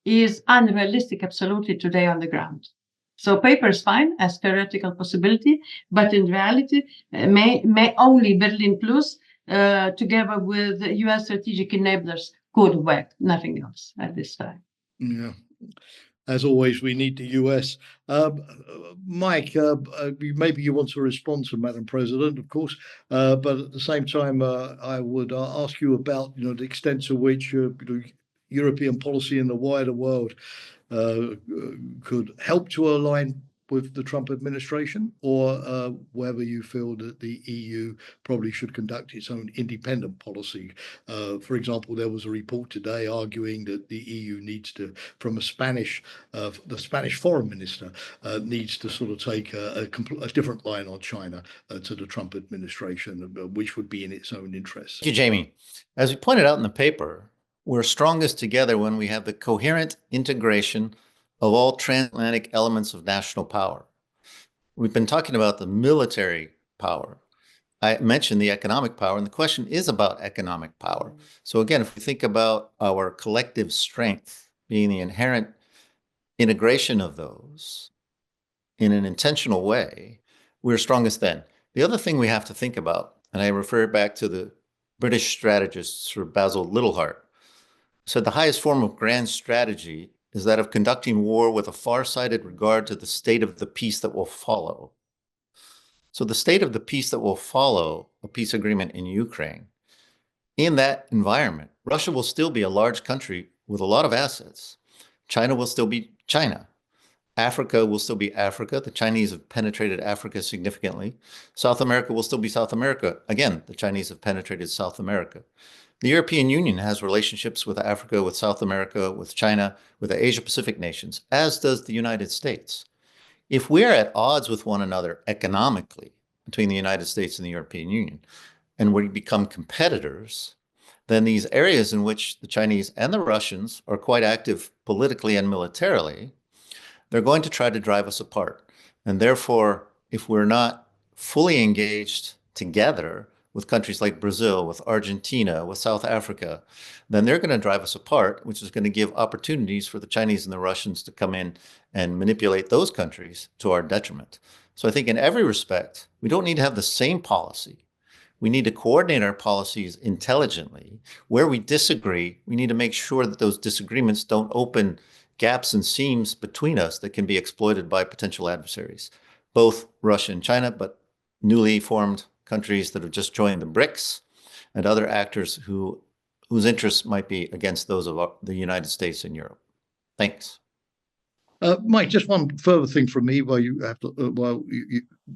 is unrealistic absolutely today on the ground. So paper is fine as theoretical possibility, but in reality, may only Berlin Plus together with US strategic enablers could work, nothing else at this time. Yeah. As always, we need the US. Mike, maybe you want to respond to Madam President, of course, but at the same time, I would ask you about the extent to which European policy in the wider world could help to align with the Trump administration, or whether you feel that the EU probably should conduct its own independent policy. For example, there was a report today arguing that the EU needs to, from the Spanish foreign minister needs to sort of take a different line on China to the Trump administration, which would be in its own interest. Thank you, Jamie. As we pointed out in the paper, we're strongest together when we have the coherent integration of all transatlantic elements of national power. We've been talking about the military power. I mentioned the economic power, and the question is about economic power. So again, if we think about our collective strength being the inherent integration of those in an intentional way, we're strongest then. The other thing we have to think about, and I refer back to the British strategist, Sir Basil Littlehart, said the highest form of grand strategy is that of conducting war with a far-sighted regard to the state of the peace that will follow. So the state of the peace that will follow a peace agreement in Ukraine, in that environment, Russia will still be a large country with a lot of assets. China will still be China. Africa will still be Africa. The Chinese have penetrated Africa significantly. South America will still be South America. Again, the Chinese have penetrated South America. The European Union has relationships with Africa, with South America, with China, with the Asia-Pacific nations, as does the United States. If we're at odds with one another economically between the United States and the European Union, and we become competitors, then these areas in which the Chinese and the Russians are quite active politically and militarily, they're going to try to drive us apart. And therefore, if we're not fully engaged together with countries like Brazil, with Argentina, with South Africa, then they're going to drive us apart, which is going to give opportunities for the Chinese and the Russians to come in and manipulate those countries to our detriment. So I think in every respect, we don't need to have the same policy. We need to coordinate our policies intelligently. Where we disagree, we need to make sure that those disagreements don't open gaps and seams between us that can be exploited by potential adversaries, both Russia and China, but newly formed countries that have just joined the BRICS and other actors whose interests might be against those of the United States and Europe. Thanks. Mike, just one further thing from me while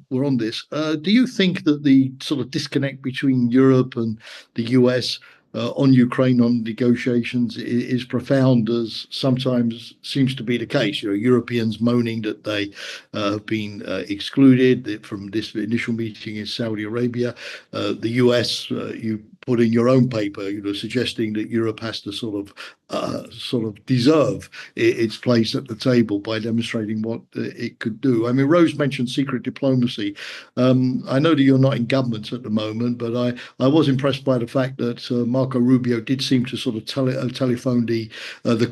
we're on this. Do you think that the sort of disconnect between Europe and the US on Ukraine, on negotiations, is profound, as sometimes seems to be the case? Europeans moaning that they have been excluded from this initial meeting in Saudi Arabia. The US, you put in your own paper, suggesting that Europe has to sort of deserve its place at the table by demonstrating what it could do. I mean, Rose mentioned secret diplomacy. I know that you're not in government at the moment, but I was impressed by the fact that Marco Rubio did seem to sort of telephone the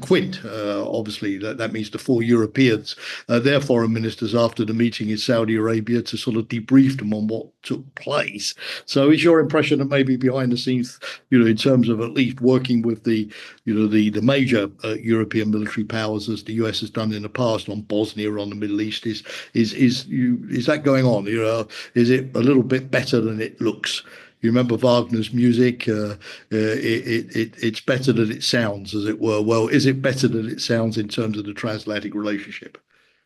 Quint. Obviously, that means the four Europeans, their foreign ministers, after the meeting in Saudi Arabia, to sort of debrief them on what took place. So is your impression that maybe behind the scenes, in terms of at least working with the major European military powers, as the US has done in the past on Bosnia or on the Middle East, is that going on? Is it a little bit better than it looks? You remember Wagner's music? It's better than it sounds, as it were. Well, is it better than it sounds in terms of the transatlantic relationship?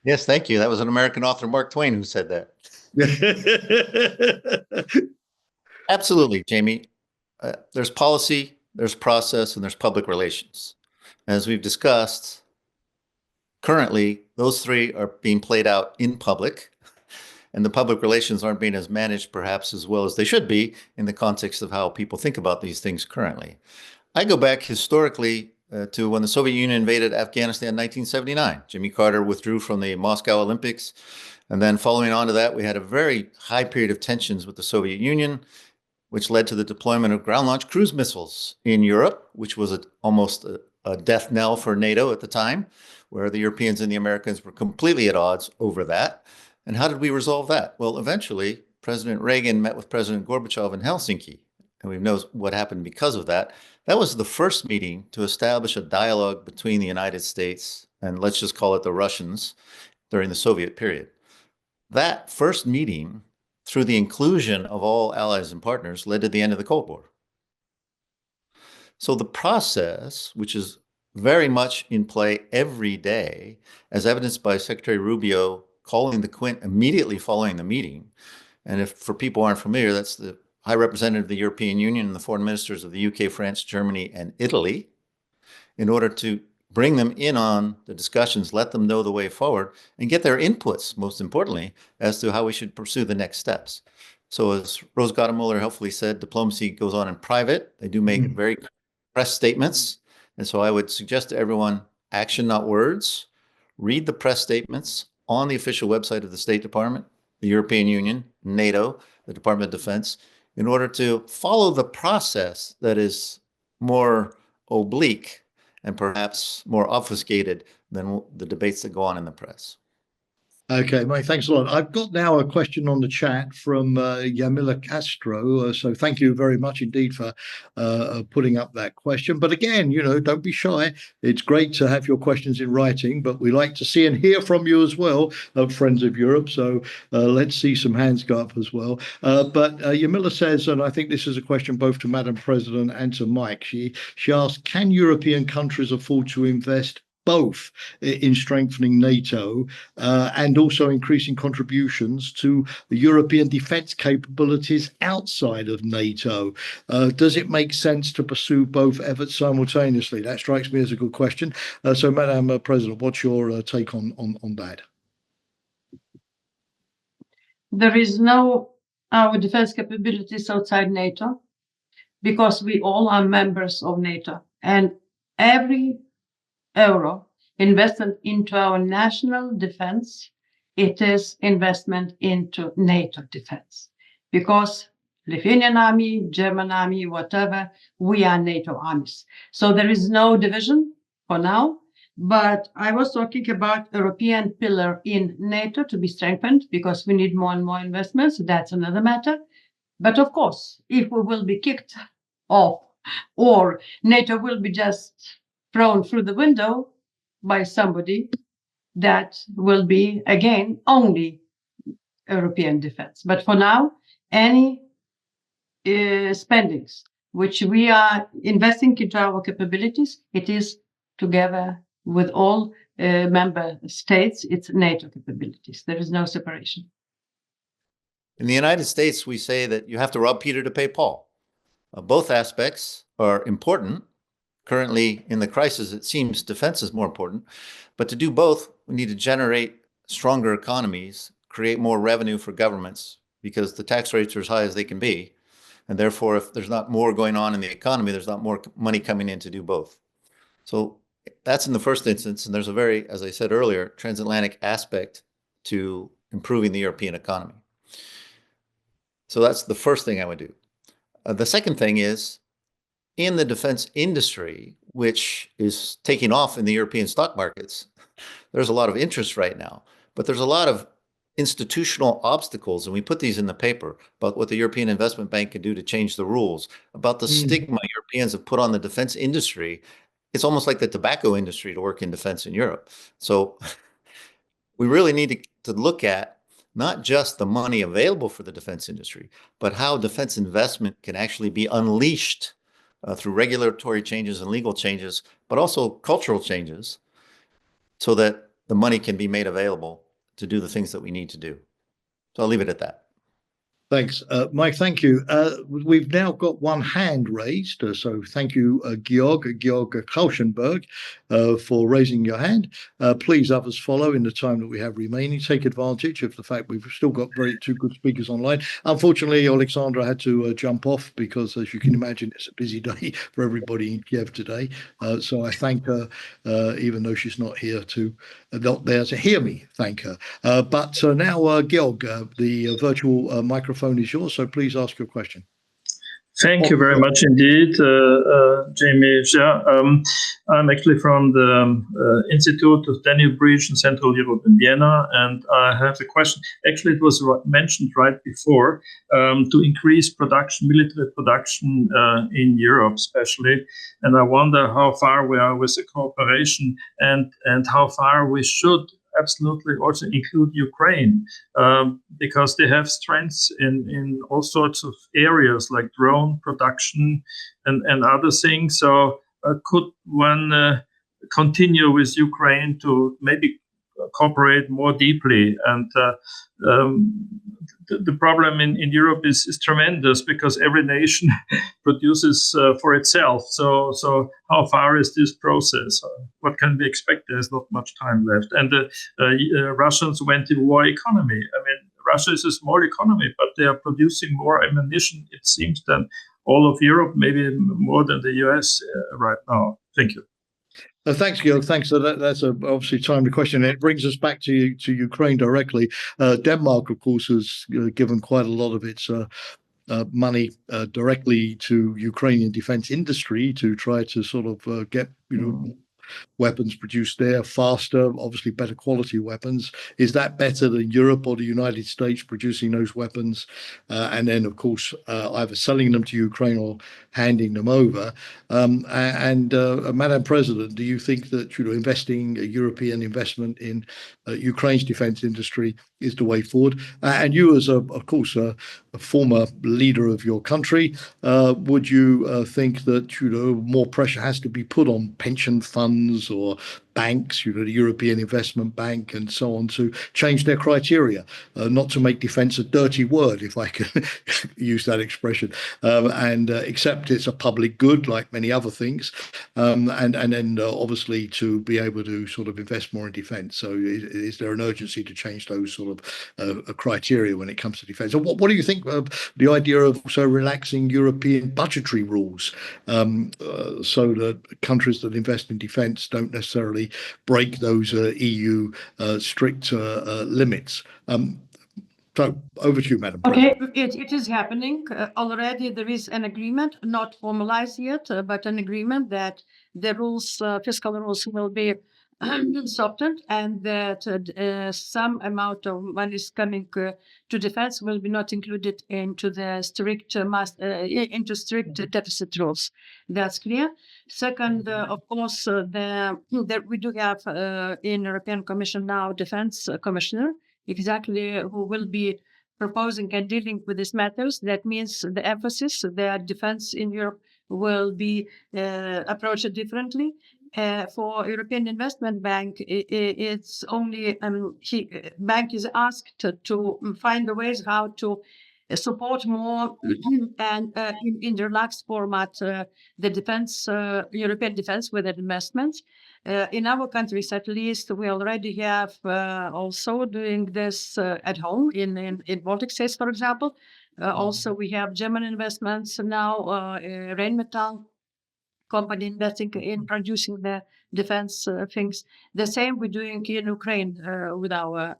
Yes, thank you. That was an American author, Mark Twain, who said that. Absolutely, Jamie. There's policy, there's process, and there's public relations. As we've discussed, currently, those three are being played out in public, and the public relations aren't being as managed, perhaps, as well as they should be in the context of how people think about these things currently. I go back historically to when the Soviet Union invaded Afghanistan in 1979. Jimmy Carter withdrew from the Moscow Olympics. And then following on to that, we had a very high period of tensions with the Soviet Union, which led to the deployment of ground-launched cruise missiles in Europe, which was almost a death knell for NATO at the time, where the Europeans and the Americans were completely at odds over that. And how did we resolve that? Well, eventually, President Reagan met with President Gorbachev in Helsinki, and we know what happened because of that. That was the first meeting to establish a dialogue between the United States and, let's just call it, the Russians during the Soviet period. That first meeting, through the inclusion of all allies and partners, led to the end of the Cold War. So the process, which is very much in play every day, as evidenced by Secretary Rubio calling the Quint immediately following the meeting, and if for people who aren't familiar, that's the High Representative of the European Union and the foreign ministers of the UK, France, Germany, and Italy, in order to bring them in on the discussions, let them know the way forward, and get their inputs, most importantly, as to how we should pursue the next steps. So as Rose Gottemoeller helpfully said, diplomacy goes on in private. They do make very press statements. And so I would suggest to everyone, action, not words. Read the press statements on the official website of the State Department, the European Union, NATO, the Department of Defense, in order to follow the process that is more oblique and perhaps more obfuscated than the debates that go on in the press. Okay, Mike, thanks a lot. I've got now a question on the chat from Yamila Castro. So thank you very much indeed for putting up that question. But again, don't be shy. It's great to have your questions in writing, but we like to see and hear from you as well, Friends of Europe. So let's see some hands go up as well. But Yamila says, and I think this is a question both to Madam President and to Mike, she asks, can European countries afford to invest both in strengthening NATO and also increasing contributions to the European defence capabilities outside of NATO? Does it make sense to pursue both efforts simultaneously? That strikes me as a good question. So, Madam President, what's your take on that? There is no our defense capabilities outside NATO because we all are members of NATO, and every euro invested into our national defense, it is investment into NATO defense. Because Lithuanian army, German army, whatever, we are NATO armies. So there is no division for now. But I was talking about European pillar in NATO to be strengthened because we need more and more investments. That's another matter. But of course, if we will be kicked off or NATO will be just thrown through the window by somebody, that will be, again, only European defense. But for now, any spendings which we are investing into our capabilities, it is together with all member states, it's NATO capabilities. There is no separation. In the United States, we say that you have to rob Peter to pay Paul. Both aspects are important. Currently, in the crisis, it seems defense is more important. But to do both, we need to generate stronger economies, create more revenue for governments, because the tax rates are as high as they can be. And therefore, if there's not more going on in the economy, there's not more money coming in to do both. So that's in the first instance. And there's a very, as I said earlier, transatlantic aspect to improving the European economy. So that's the first thing I would do. The second thing is, in the defense industry, which is taking off in the European stock markets, there's a lot of interest right now, but there's a lot of institutional obstacles, and we put these in the paper about what the European Investment Bank can do to change the rules, about the stigma Europeans have put on the defense industry. It's almost like the tobacco industry to work in defense in Europe. So we really need to look at not just the money available for the defense industry, but how defense investment can actually be unleashed through regulatory changes and legal changes, but also cultural changes, so that the money can be made available to do the things that we need to do. So I'll leave it at that. Thanks, Mike. Thank you. We've now got one hand raised, so thank you, Georg Kauschenberg, for raising your hand. Please, others follow in the time that we have remaining. Take advantage of the fact we've still got two good speakers online. Unfortunately, Alexandra had to jump off because, as you can imagine, it's a busy day for everybody in Kiev today. So I thank her, even though she's not there to hear me. Thank her. But now, Georg, the virtual microphone is yours, so please ask your question. Thank you very much indeed, Jamie. I'm actually from the Institute of Danube Bridge in Central Europe in Vienna, and I have a question. Actually, it was mentioned right before, to increase production, military production in Europe especially, and I wonder how far we are with the cooperation and how far we should absolutely also include Ukraine, because they have strengths in all sorts of areas like drone production and other things. So could one continue with Ukraine to maybe cooperate more deeply? And the problem in Europe is tremendous, because every nation produces for itself. So how far is this process? What can we expect? There's not much time left. And the Russians went in war economy. I mean, Russia is a small economy, but they are producing more ammunition, it seems, than all of Europe, maybe more than the US right now. Thank you. Thanks, Georg. Thanks. So that's obviously timely question. It brings us back to Ukraine directly. Denmark, of course, has given quite a lot of its money directly to Ukrainian defense industry to try to sort of get weapons produced there faster, obviously better quality weapons. Is that better than Europe or the United States producing those weapons and then, of course, either selling them to Ukraine or handing them over? Madam President, do you think that investing European investment in Ukraine's defense industry is the way forward? And you, as of course, a former leader of your country, would you think that more pressure has to be put on pension funds or banks, the European Investment Bank and so on, to change their criteria, not to make defence a dirty word, if I can use that expression, and accept it's a public good like many other things, and then obviously to be able to sort of invest more in defence. So is there an urgency to change those sort of criteria when it comes to defence? And what do you think of the idea of also relaxing European budgetary rules so that countries that invest in defence don't necessarily break those EU strict limits? So over to you, Madam President. Okay, it is happening already. There is an agreement, not formalized yet, but an agreement that the rules, fiscal rules, will be softened, and that some amount of money is coming to defense will be not included into the strict deficit rules. That's clear. Second, of course, we do have in European Commission now defense commissioner, exactly who will be proposing and dealing with these matters. That means the emphasis that defense in Europe will be approached differently. For European Investment Bank, it's only bank is asked to find the ways how to support more and in the relaxed format the defense, European defense with investments. In our countries, at least, we already have also doing this at home in Baltic states, for example. Also, we have German investments now, Rheinmetall company investing in producing the defense things. The same we're doing in Ukraine with our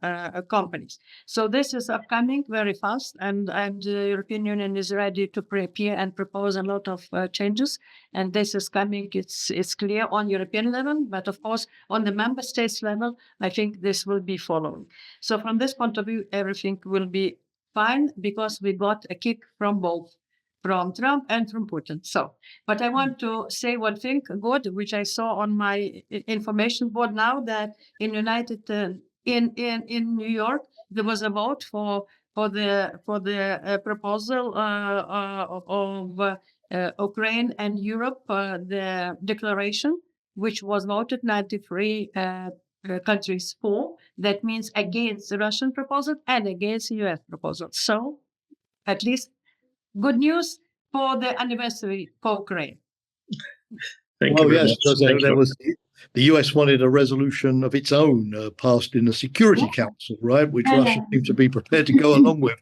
companies. So this is upcoming very fast, and the European Union is ready to prepare and propose a lot of changes. And this is coming. It's clear on European level, but of course on the member states level, I think this will be following. So from this point of view, everything will be fine because we got a kick from both, from Trump and from Putin. So, but I want to say one thing good, which I saw on my information board now, that in in New York there was a vote for the proposal of Ukraine and Europe, the declaration, which was voted 93 countries for. That means against the Russian proposal and against the US proposal. So, at least good news for the anniversary for Ukraine. Thank you Well, very yes, much. because Thank there you. was the US wanted a resolution of its own passed in the Security Council, right, which Russia seemed to be prepared to go along with,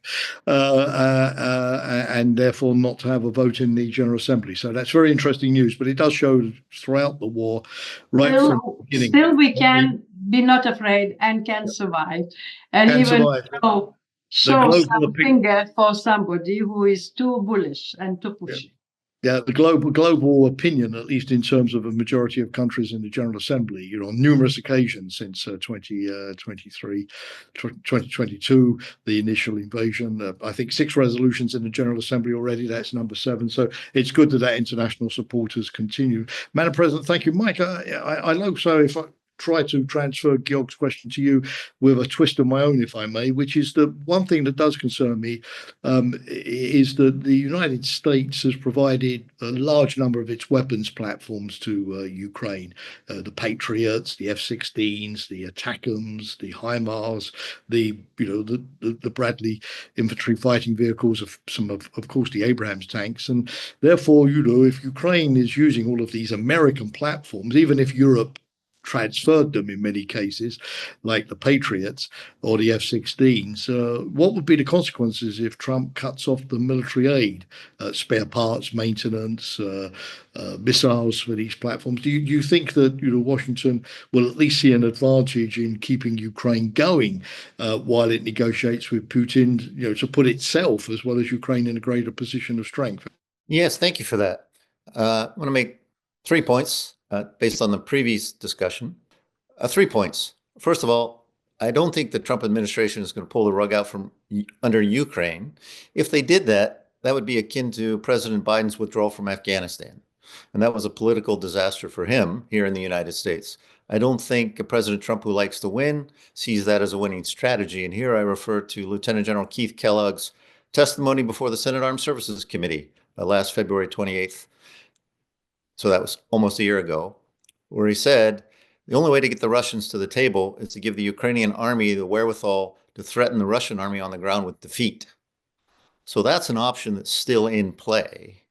and therefore not to have a vote in the General Assembly. So that's very interesting news. But it does show throughout the war, right from the beginning. Still, we can be not afraid and can survive, and Can even survive. show global some finger for somebody who is too bullish and too pushy. Yeah, the global opinion, at least in terms of a majority of countries in the General Assembly, on numerous occasions since 2022, the initial invasion. I think 6 resolutions in the General Assembly already. That's number 7. So it's good that international support has continued. Madam President, thank you, Mike. I know. So if I try to transfer Georg's question to you with a twist of my own, if I may, which is the one thing that does concern me, is that the United States has provided a large number of its weapons platforms to Ukraine, the Patriots, the F-16s, the ATACMS, the HIMARS, the Bradley infantry fighting vehicles, of course the Abrams tanks, and therefore if Ukraine is using all of these American platforms, even if Europe transferred them in many cases, like the Patriots or the F-16s, what would be the consequences if Trump cuts off the military aid, spare parts, maintenance, missiles for these platforms? Do you think that Washington will at least see an advantage in keeping Ukraine going while it negotiates with Putin, to put itself as well as Ukraine in a greater position of strength? Yes, thank you for that. I want to make 3 points based on the previous discussion. 3 points. First of all, I don't think the Trump administration is going to pull the rug out from under Ukraine. If they did that, that would be akin to President Biden's withdrawal from Afghanistan. And that was a political disaster for him here in the United States. I don't think President Trump, who likes to win, sees that as a winning strategy. And here I refer to Lieutenant General Keith Kellogg's testimony before the Senate Armed Services Committee last February 28th. So that was almost a year ago, where he said, the only way to get the Russians to the table is to give the Ukrainian army the wherewithal to threaten the Russian army on the ground with defeat. So that's an option that's still in play,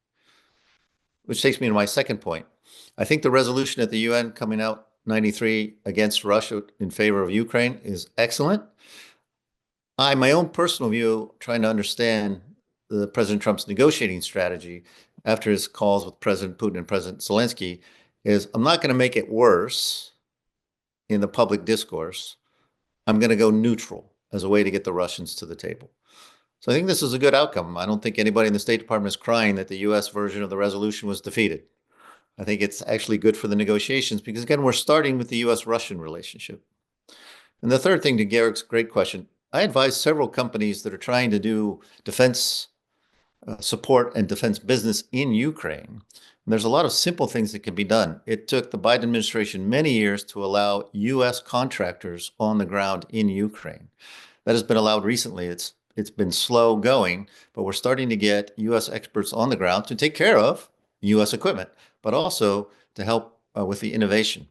which takes me to my second point. I think the resolution at the UN coming out 93 against Russia in favor of Ukraine is excellent. My own personal view, trying to understand President Trump's negotiating strategy after his calls with President Putin and President Zelensky, is I'm not going to make it worse in the public discourse. I'm going to go neutral as a way to get the Russians to the table. So I think this is a good outcome. I don't think anybody in the State Department is crying that the US version of the resolution was defeated. I think it's actually good for the negotiations because, again, we're starting with the US-Russian relationship. And the third thing, to Georg's great question, I advise several companies that are trying to do defense support and defense business in Ukraine. And there's a lot of simple things that can be done. It took the Biden administration many years to allow US contractors on the ground in Ukraine. That has been allowed recently. It's been slow going, but we're starting to get US experts on the ground to take care of US equipment, but also to help with the innovation.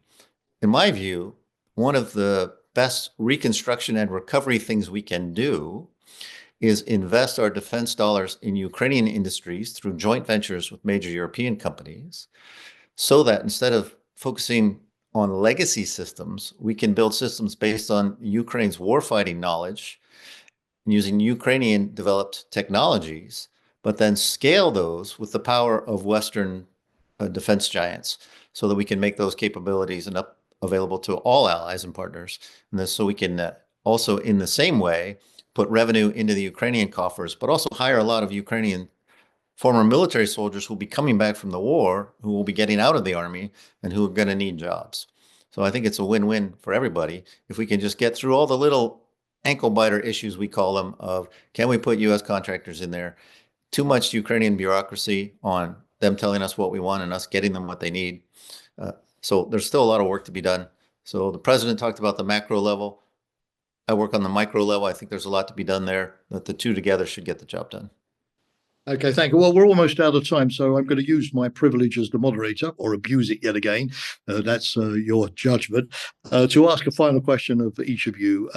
In my view, one of the best reconstruction and recovery things we can do is invest our defense dollars in Ukrainian industries through joint ventures with major European companies, so that instead of focusing on legacy systems, we can build systems based on Ukraine's warfighting knowledge using Ukrainian developed technologies, but then scale those with the power of Western defense giants so that we can make those capabilities available to all allies and partners. And this, so we can also in the same way put revenue into the Ukrainian coffers, but also hire a lot of Ukrainian former military soldiers who will be coming back from the war, who will be getting out of the army and who are going to need jobs. So I think it's a win-win for everybody if we can just get through all the little ankle biter issues, we call them, of can we put U.S. contractors in there? Too much Ukrainian bureaucracy on them telling us what we want and us getting them what they need. So there's still a lot of work to be done. So the president talked about the macro level. I work on the micro level. I think there's a lot to be done there, that the two together should get the job done. Okay, thank you. Well, we're almost out of time, so I'm going to use my privilege as the moderator, or abuse it yet again. That's your judgment. To ask a final question of each of you.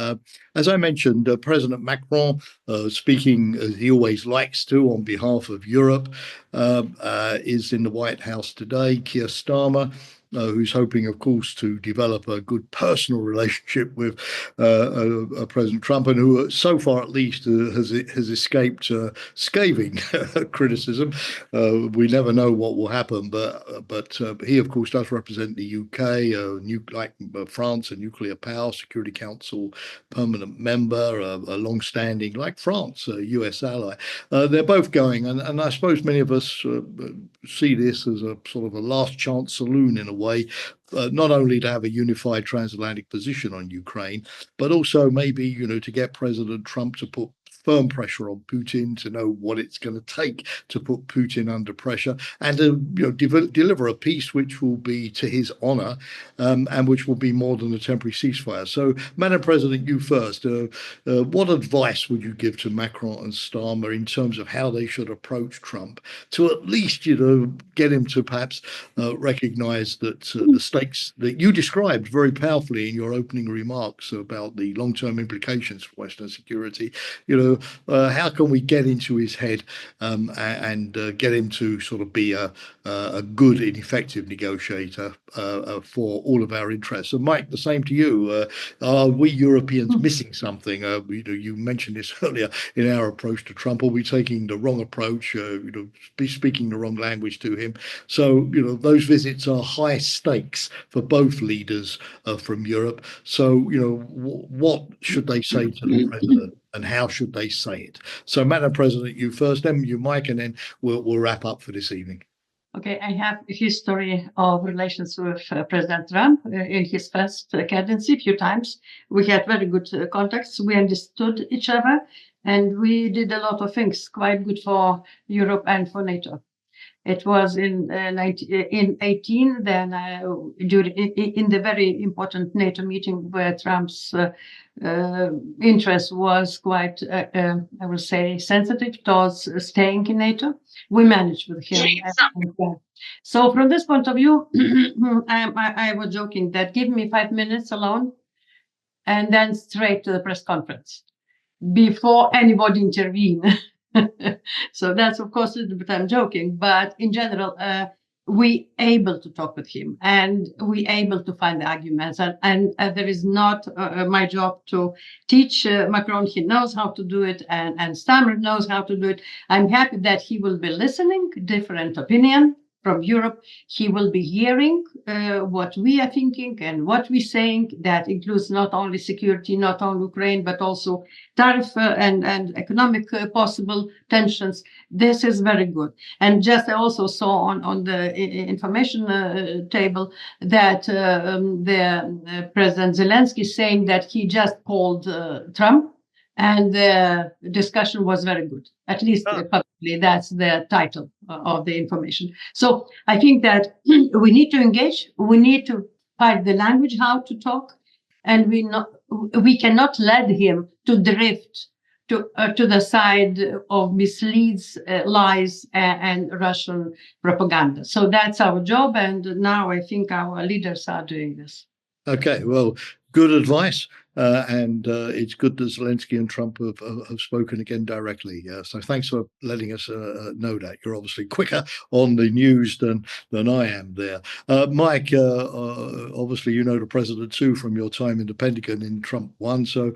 As I mentioned, President Macron, speaking as he always likes to on behalf of Europe, is in the White House today. Keir Starmer, who's hoping, of course, to develop a good personal relationship with President Trump, and who, so far at least, has escaped scathing criticism. We never know what will happen, but he, of course, does represent the UK, like France, a nuclear power, Security Council permanent member, a long-standing, like France, a US ally. They're both going, and I suppose many of us see this as a sort of a last chance saloon in a way, not only to have a unified transatlantic position on Ukraine, but also maybe, to get President Trump to put firm pressure on Putin, to know what it's going to take to put Putin under pressure, and to deliver a peace which will be to his honor, and which will be more than a temporary ceasefire. So, Madam President, you first. What advice would you give to Macron and Starmer in terms of how they should approach Trump to at least, get him to perhaps recognize that the stakes that you described very powerfully in your opening remarks about the long-term implications for Western security, how can we get into his head and get him to sort of be a good and effective negotiator for all of our interests? And Mike, the same to you. Are we Europeans missing something? You mentioned this earlier in our approach to Trump. Are we taking the wrong approach? Speaking the wrong language to him? So those visits are high stakes for both leaders from Europe. So what should they say to the president? And how should they say it? So, Madam President, you first, then you, Mike, and then we'll wrap up for this evening. Okay, I have a history of relations with President Trump in his first cadency. A few times we had very good contacts. We understood each other, and we did a lot of things quite good for Europe and for NATO. It was in 18, then in the very important NATO meeting where Trump's interest was quite, I would say, sensitive towards staying in NATO. We managed with him. So from this point of view, I was joking that give me 5 minutes alone and then straight to the press conference before anybody intervene. So that's, of course, but I'm joking. But in general, we able to talk with him, and we able to find the arguments. And there is not my job to teach Macron. He knows how to do it, and Starmer knows how to do it. I'm happy that he will be listening, different opinion from Europe. He will be hearing what we are thinking and what we're saying. That includes not only security, not only Ukraine, but also tariff and economic possible tensions. This is very good. And just I also saw on the information table that the President Zelensky saying that he just called Trump, and the discussion was very good. At least publicly, that's the title of the information. So I think that we need to engage. We need to find the language how to talk, and we cannot let him to drift to the side of misleads, lies, and Russian propaganda. So that's our job, and now I think our leaders are doing this. Okay, well, good advice. and it's good that Zelensky and Trump have spoken again directly. So thanks for letting us know that. You're obviously quicker on the news than I am there. Mike, obviously you know the president too from your time in the Pentagon in Trump 1. So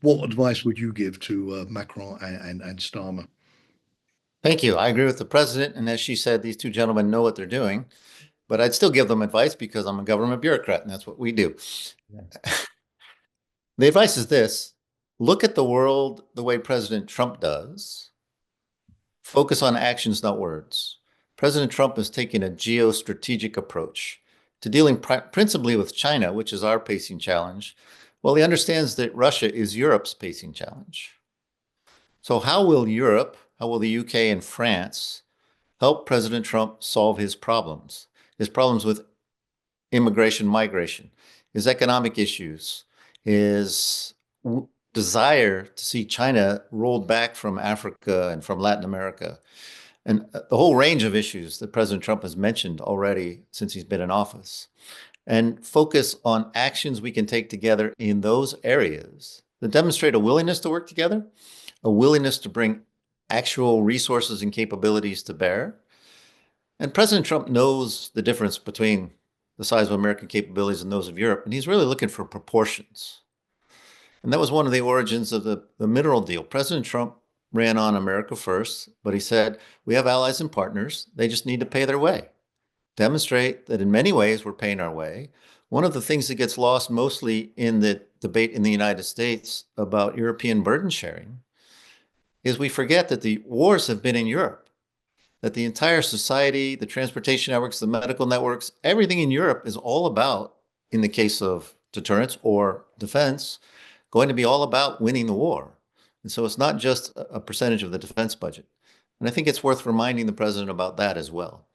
what advice would you give to Macron and Starmer? Thank you. I agree with the president. And as she said, these two gentlemen know what they're doing. But I'd still give them advice because I'm a government bureaucrat, and that's what we do. Yeah. The advice is this: look at the world the way President Trump does. Focus on actions, not words. President Trump is taking a geostrategic approach to dealing principally with China, which is our pacing challenge, while he understands that Russia is Europe's pacing challenge. So how will the UK and France help President Trump solve his problems with immigration, migration, his economic issues, his desire to see China rolled back from Africa and from Latin America, and the whole range of issues that President Trump has mentioned already since he's been in office, and focus on actions we can take together in those areas that demonstrate a willingness to work together, a willingness to bring actual resources and capabilities to bear. And President Trump knows the difference between the size of American capabilities and those of Europe, and he's really looking for proportions. And that was one of the origins of the mineral deal. President Trump ran on America first, but he said, we have allies and partners. They just need to pay their way. Demonstrate that in many ways we're paying our way. One of the things that gets lost mostly in the debate in the United States about European burden sharing is we forget that the wars have been in Europe, that the entire society, the transportation networks, the medical networks, everything in Europe is all about, in the case of deterrence or defense, going to be all about winning the war. And so it's not just a percentage of the defense budget. And I think it's worth reminding the president about that as well.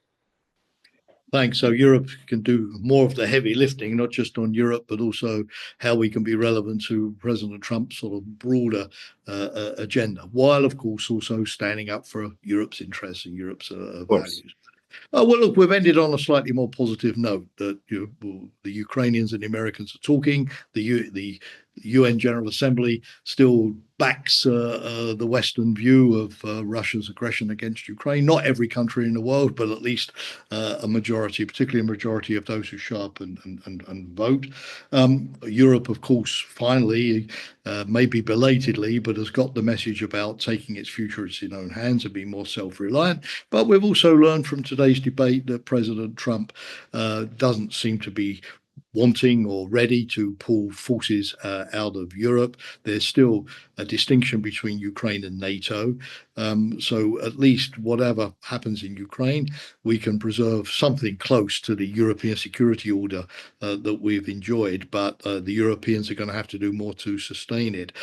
Thanks. So Europe can do more of the heavy lifting, not just on Europe, but also how we can be relevant to President Trump's sort of broader agenda, while, of course, also standing up for Europe's interests and Europe's values. Well, look, we've ended on a slightly more positive note that the Ukrainians and the Americans are talking. The UN General Assembly still backs the Western view of Russia's aggression against Ukraine. Not every country in the world, but at least a majority, particularly a majority of those who show up and vote. Europe, of course, finally, maybe belatedly, but has got the message about taking its future in its own hands and being more self-reliant. But we've also learned from today's debate that President Trump doesn't seem to be wanting or ready to pull forces out of Europe. There's still a distinction between Ukraine and NATO. So at least whatever happens in Ukraine, we can preserve something close to the European security order that we've enjoyed, but the Europeans are going to have to do more to sustain it.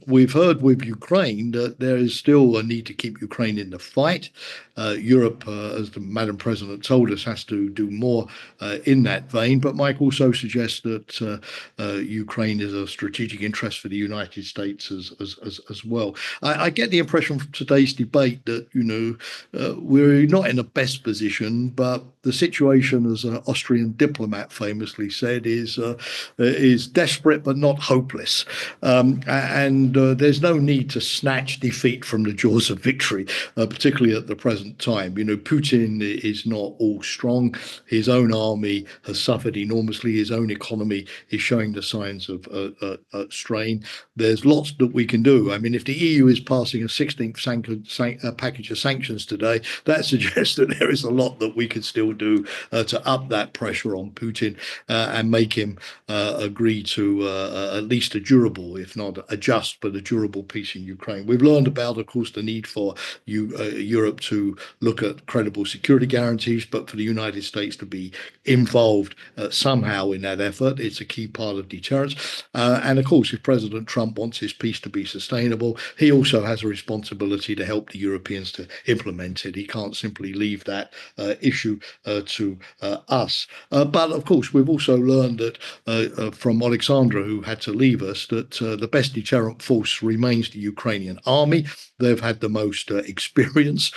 We've heard with Ukraine that there is still a need to keep Ukraine in the fight. Europe, as the Madam President told us, has to do more in that vein. But Mike also suggests that Ukraine is a strategic interest for the United States as well. I get the impression from today's debate that, we're not in the best position, but the situation, as an Austrian diplomat famously said, is desperate but not hopeless. And there's no need to snatch defeat from the jaws of victory, particularly at the present time. Putin is not all strong. His own army has suffered enormously. His own economy is showing the signs of strain. There's lots that we can do. I mean, if the EU is passing a 16th package of sanctions today, that suggests that there is a lot that we could still do to up that pressure on Putin and make him agree to at least a durable, if not a just, but a durable peace in Ukraine. We've learned about, of course, the need for Europe to look at credible security guarantees, but for the United States to be involved somehow in that effort. It's a key part of deterrence. And of course, if President Trump wants his peace to be sustainable, he also has a responsibility to help the Europeans to implement it. He can't simply leave that issue to us. But of course, we've also learned that from Alexandra, who had to leave us, that the best deterrent force remains the Ukrainian army. They've had the most experience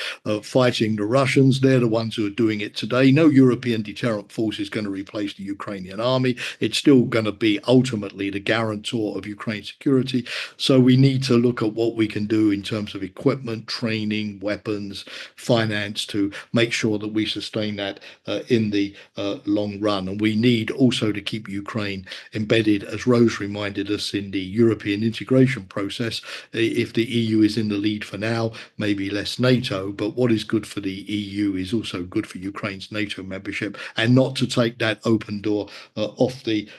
fighting the Russians. They're the ones who are doing it today. No European deterrent force is going to replace the Ukrainian army. It's still going to be ultimately the guarantor of Ukraine's security. So we need to look at what we can do in terms of equipment, training, weapons, finance to make sure that we sustain that in the long run. And we need also to keep Ukraine embedded, as Rose reminded us, in the European integration process. If the EU is in the lead for now, maybe less NATO, but what is good for the EU is also good for Ukraine's NATO membership, and not to take that open door off the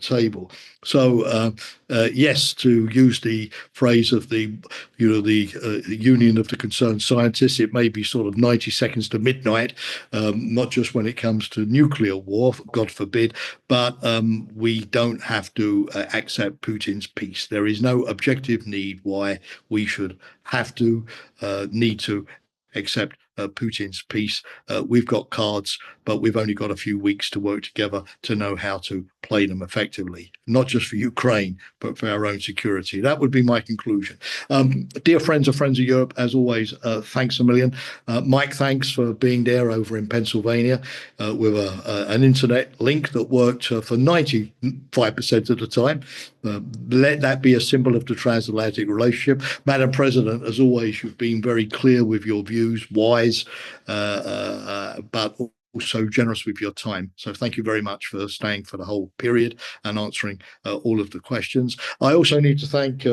table. So yes, to use the phrase of the Union of the Concerned Scientists, it may be sort of 90 seconds to midnight, not just when it comes to nuclear war, God forbid, but we don't have to accept Putin's peace. There is no objective need why we should have to need to accept Putin's peace. We've got cards, but we've only got a few weeks to work together to know how to play them effectively, not just for Ukraine, but for our own security. That would be my conclusion. Dear friends of Europe, as always, thanks a million. Mike, thanks for being there over in Pennsylvania with an internet link that worked for 95% of the time. Let that be a symbol of the transatlantic relationship. Madam President, as always, you've been very clear with your views, wise, but also generous with your time. So thank you very much for staying for the whole period and answering all of the questions. I also need to thank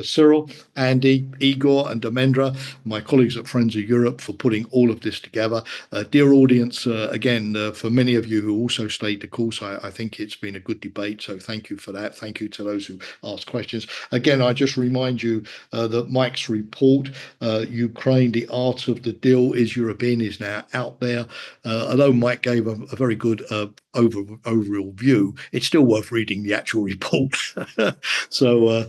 Cyril, Andy, Igor and Demendra, my colleagues at Friends of Europe, for putting all of this together. Dear audience, again, for many of you who also stayed the course, I think it's been a good debate. So thank you for that. Thank you to those who asked questions. Again, I just remind you that Mike's report, Ukraine, the Art of the Deal is European, is now out there. Although Mike gave a very good overall view, it's still worth reading the actual report. So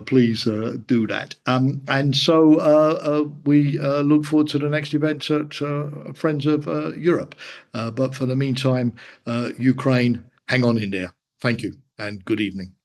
please do that. And so we look forward to the next event at Friends of Europe. But for the meantime, Ukraine, hang on in there. Thank you and good evening.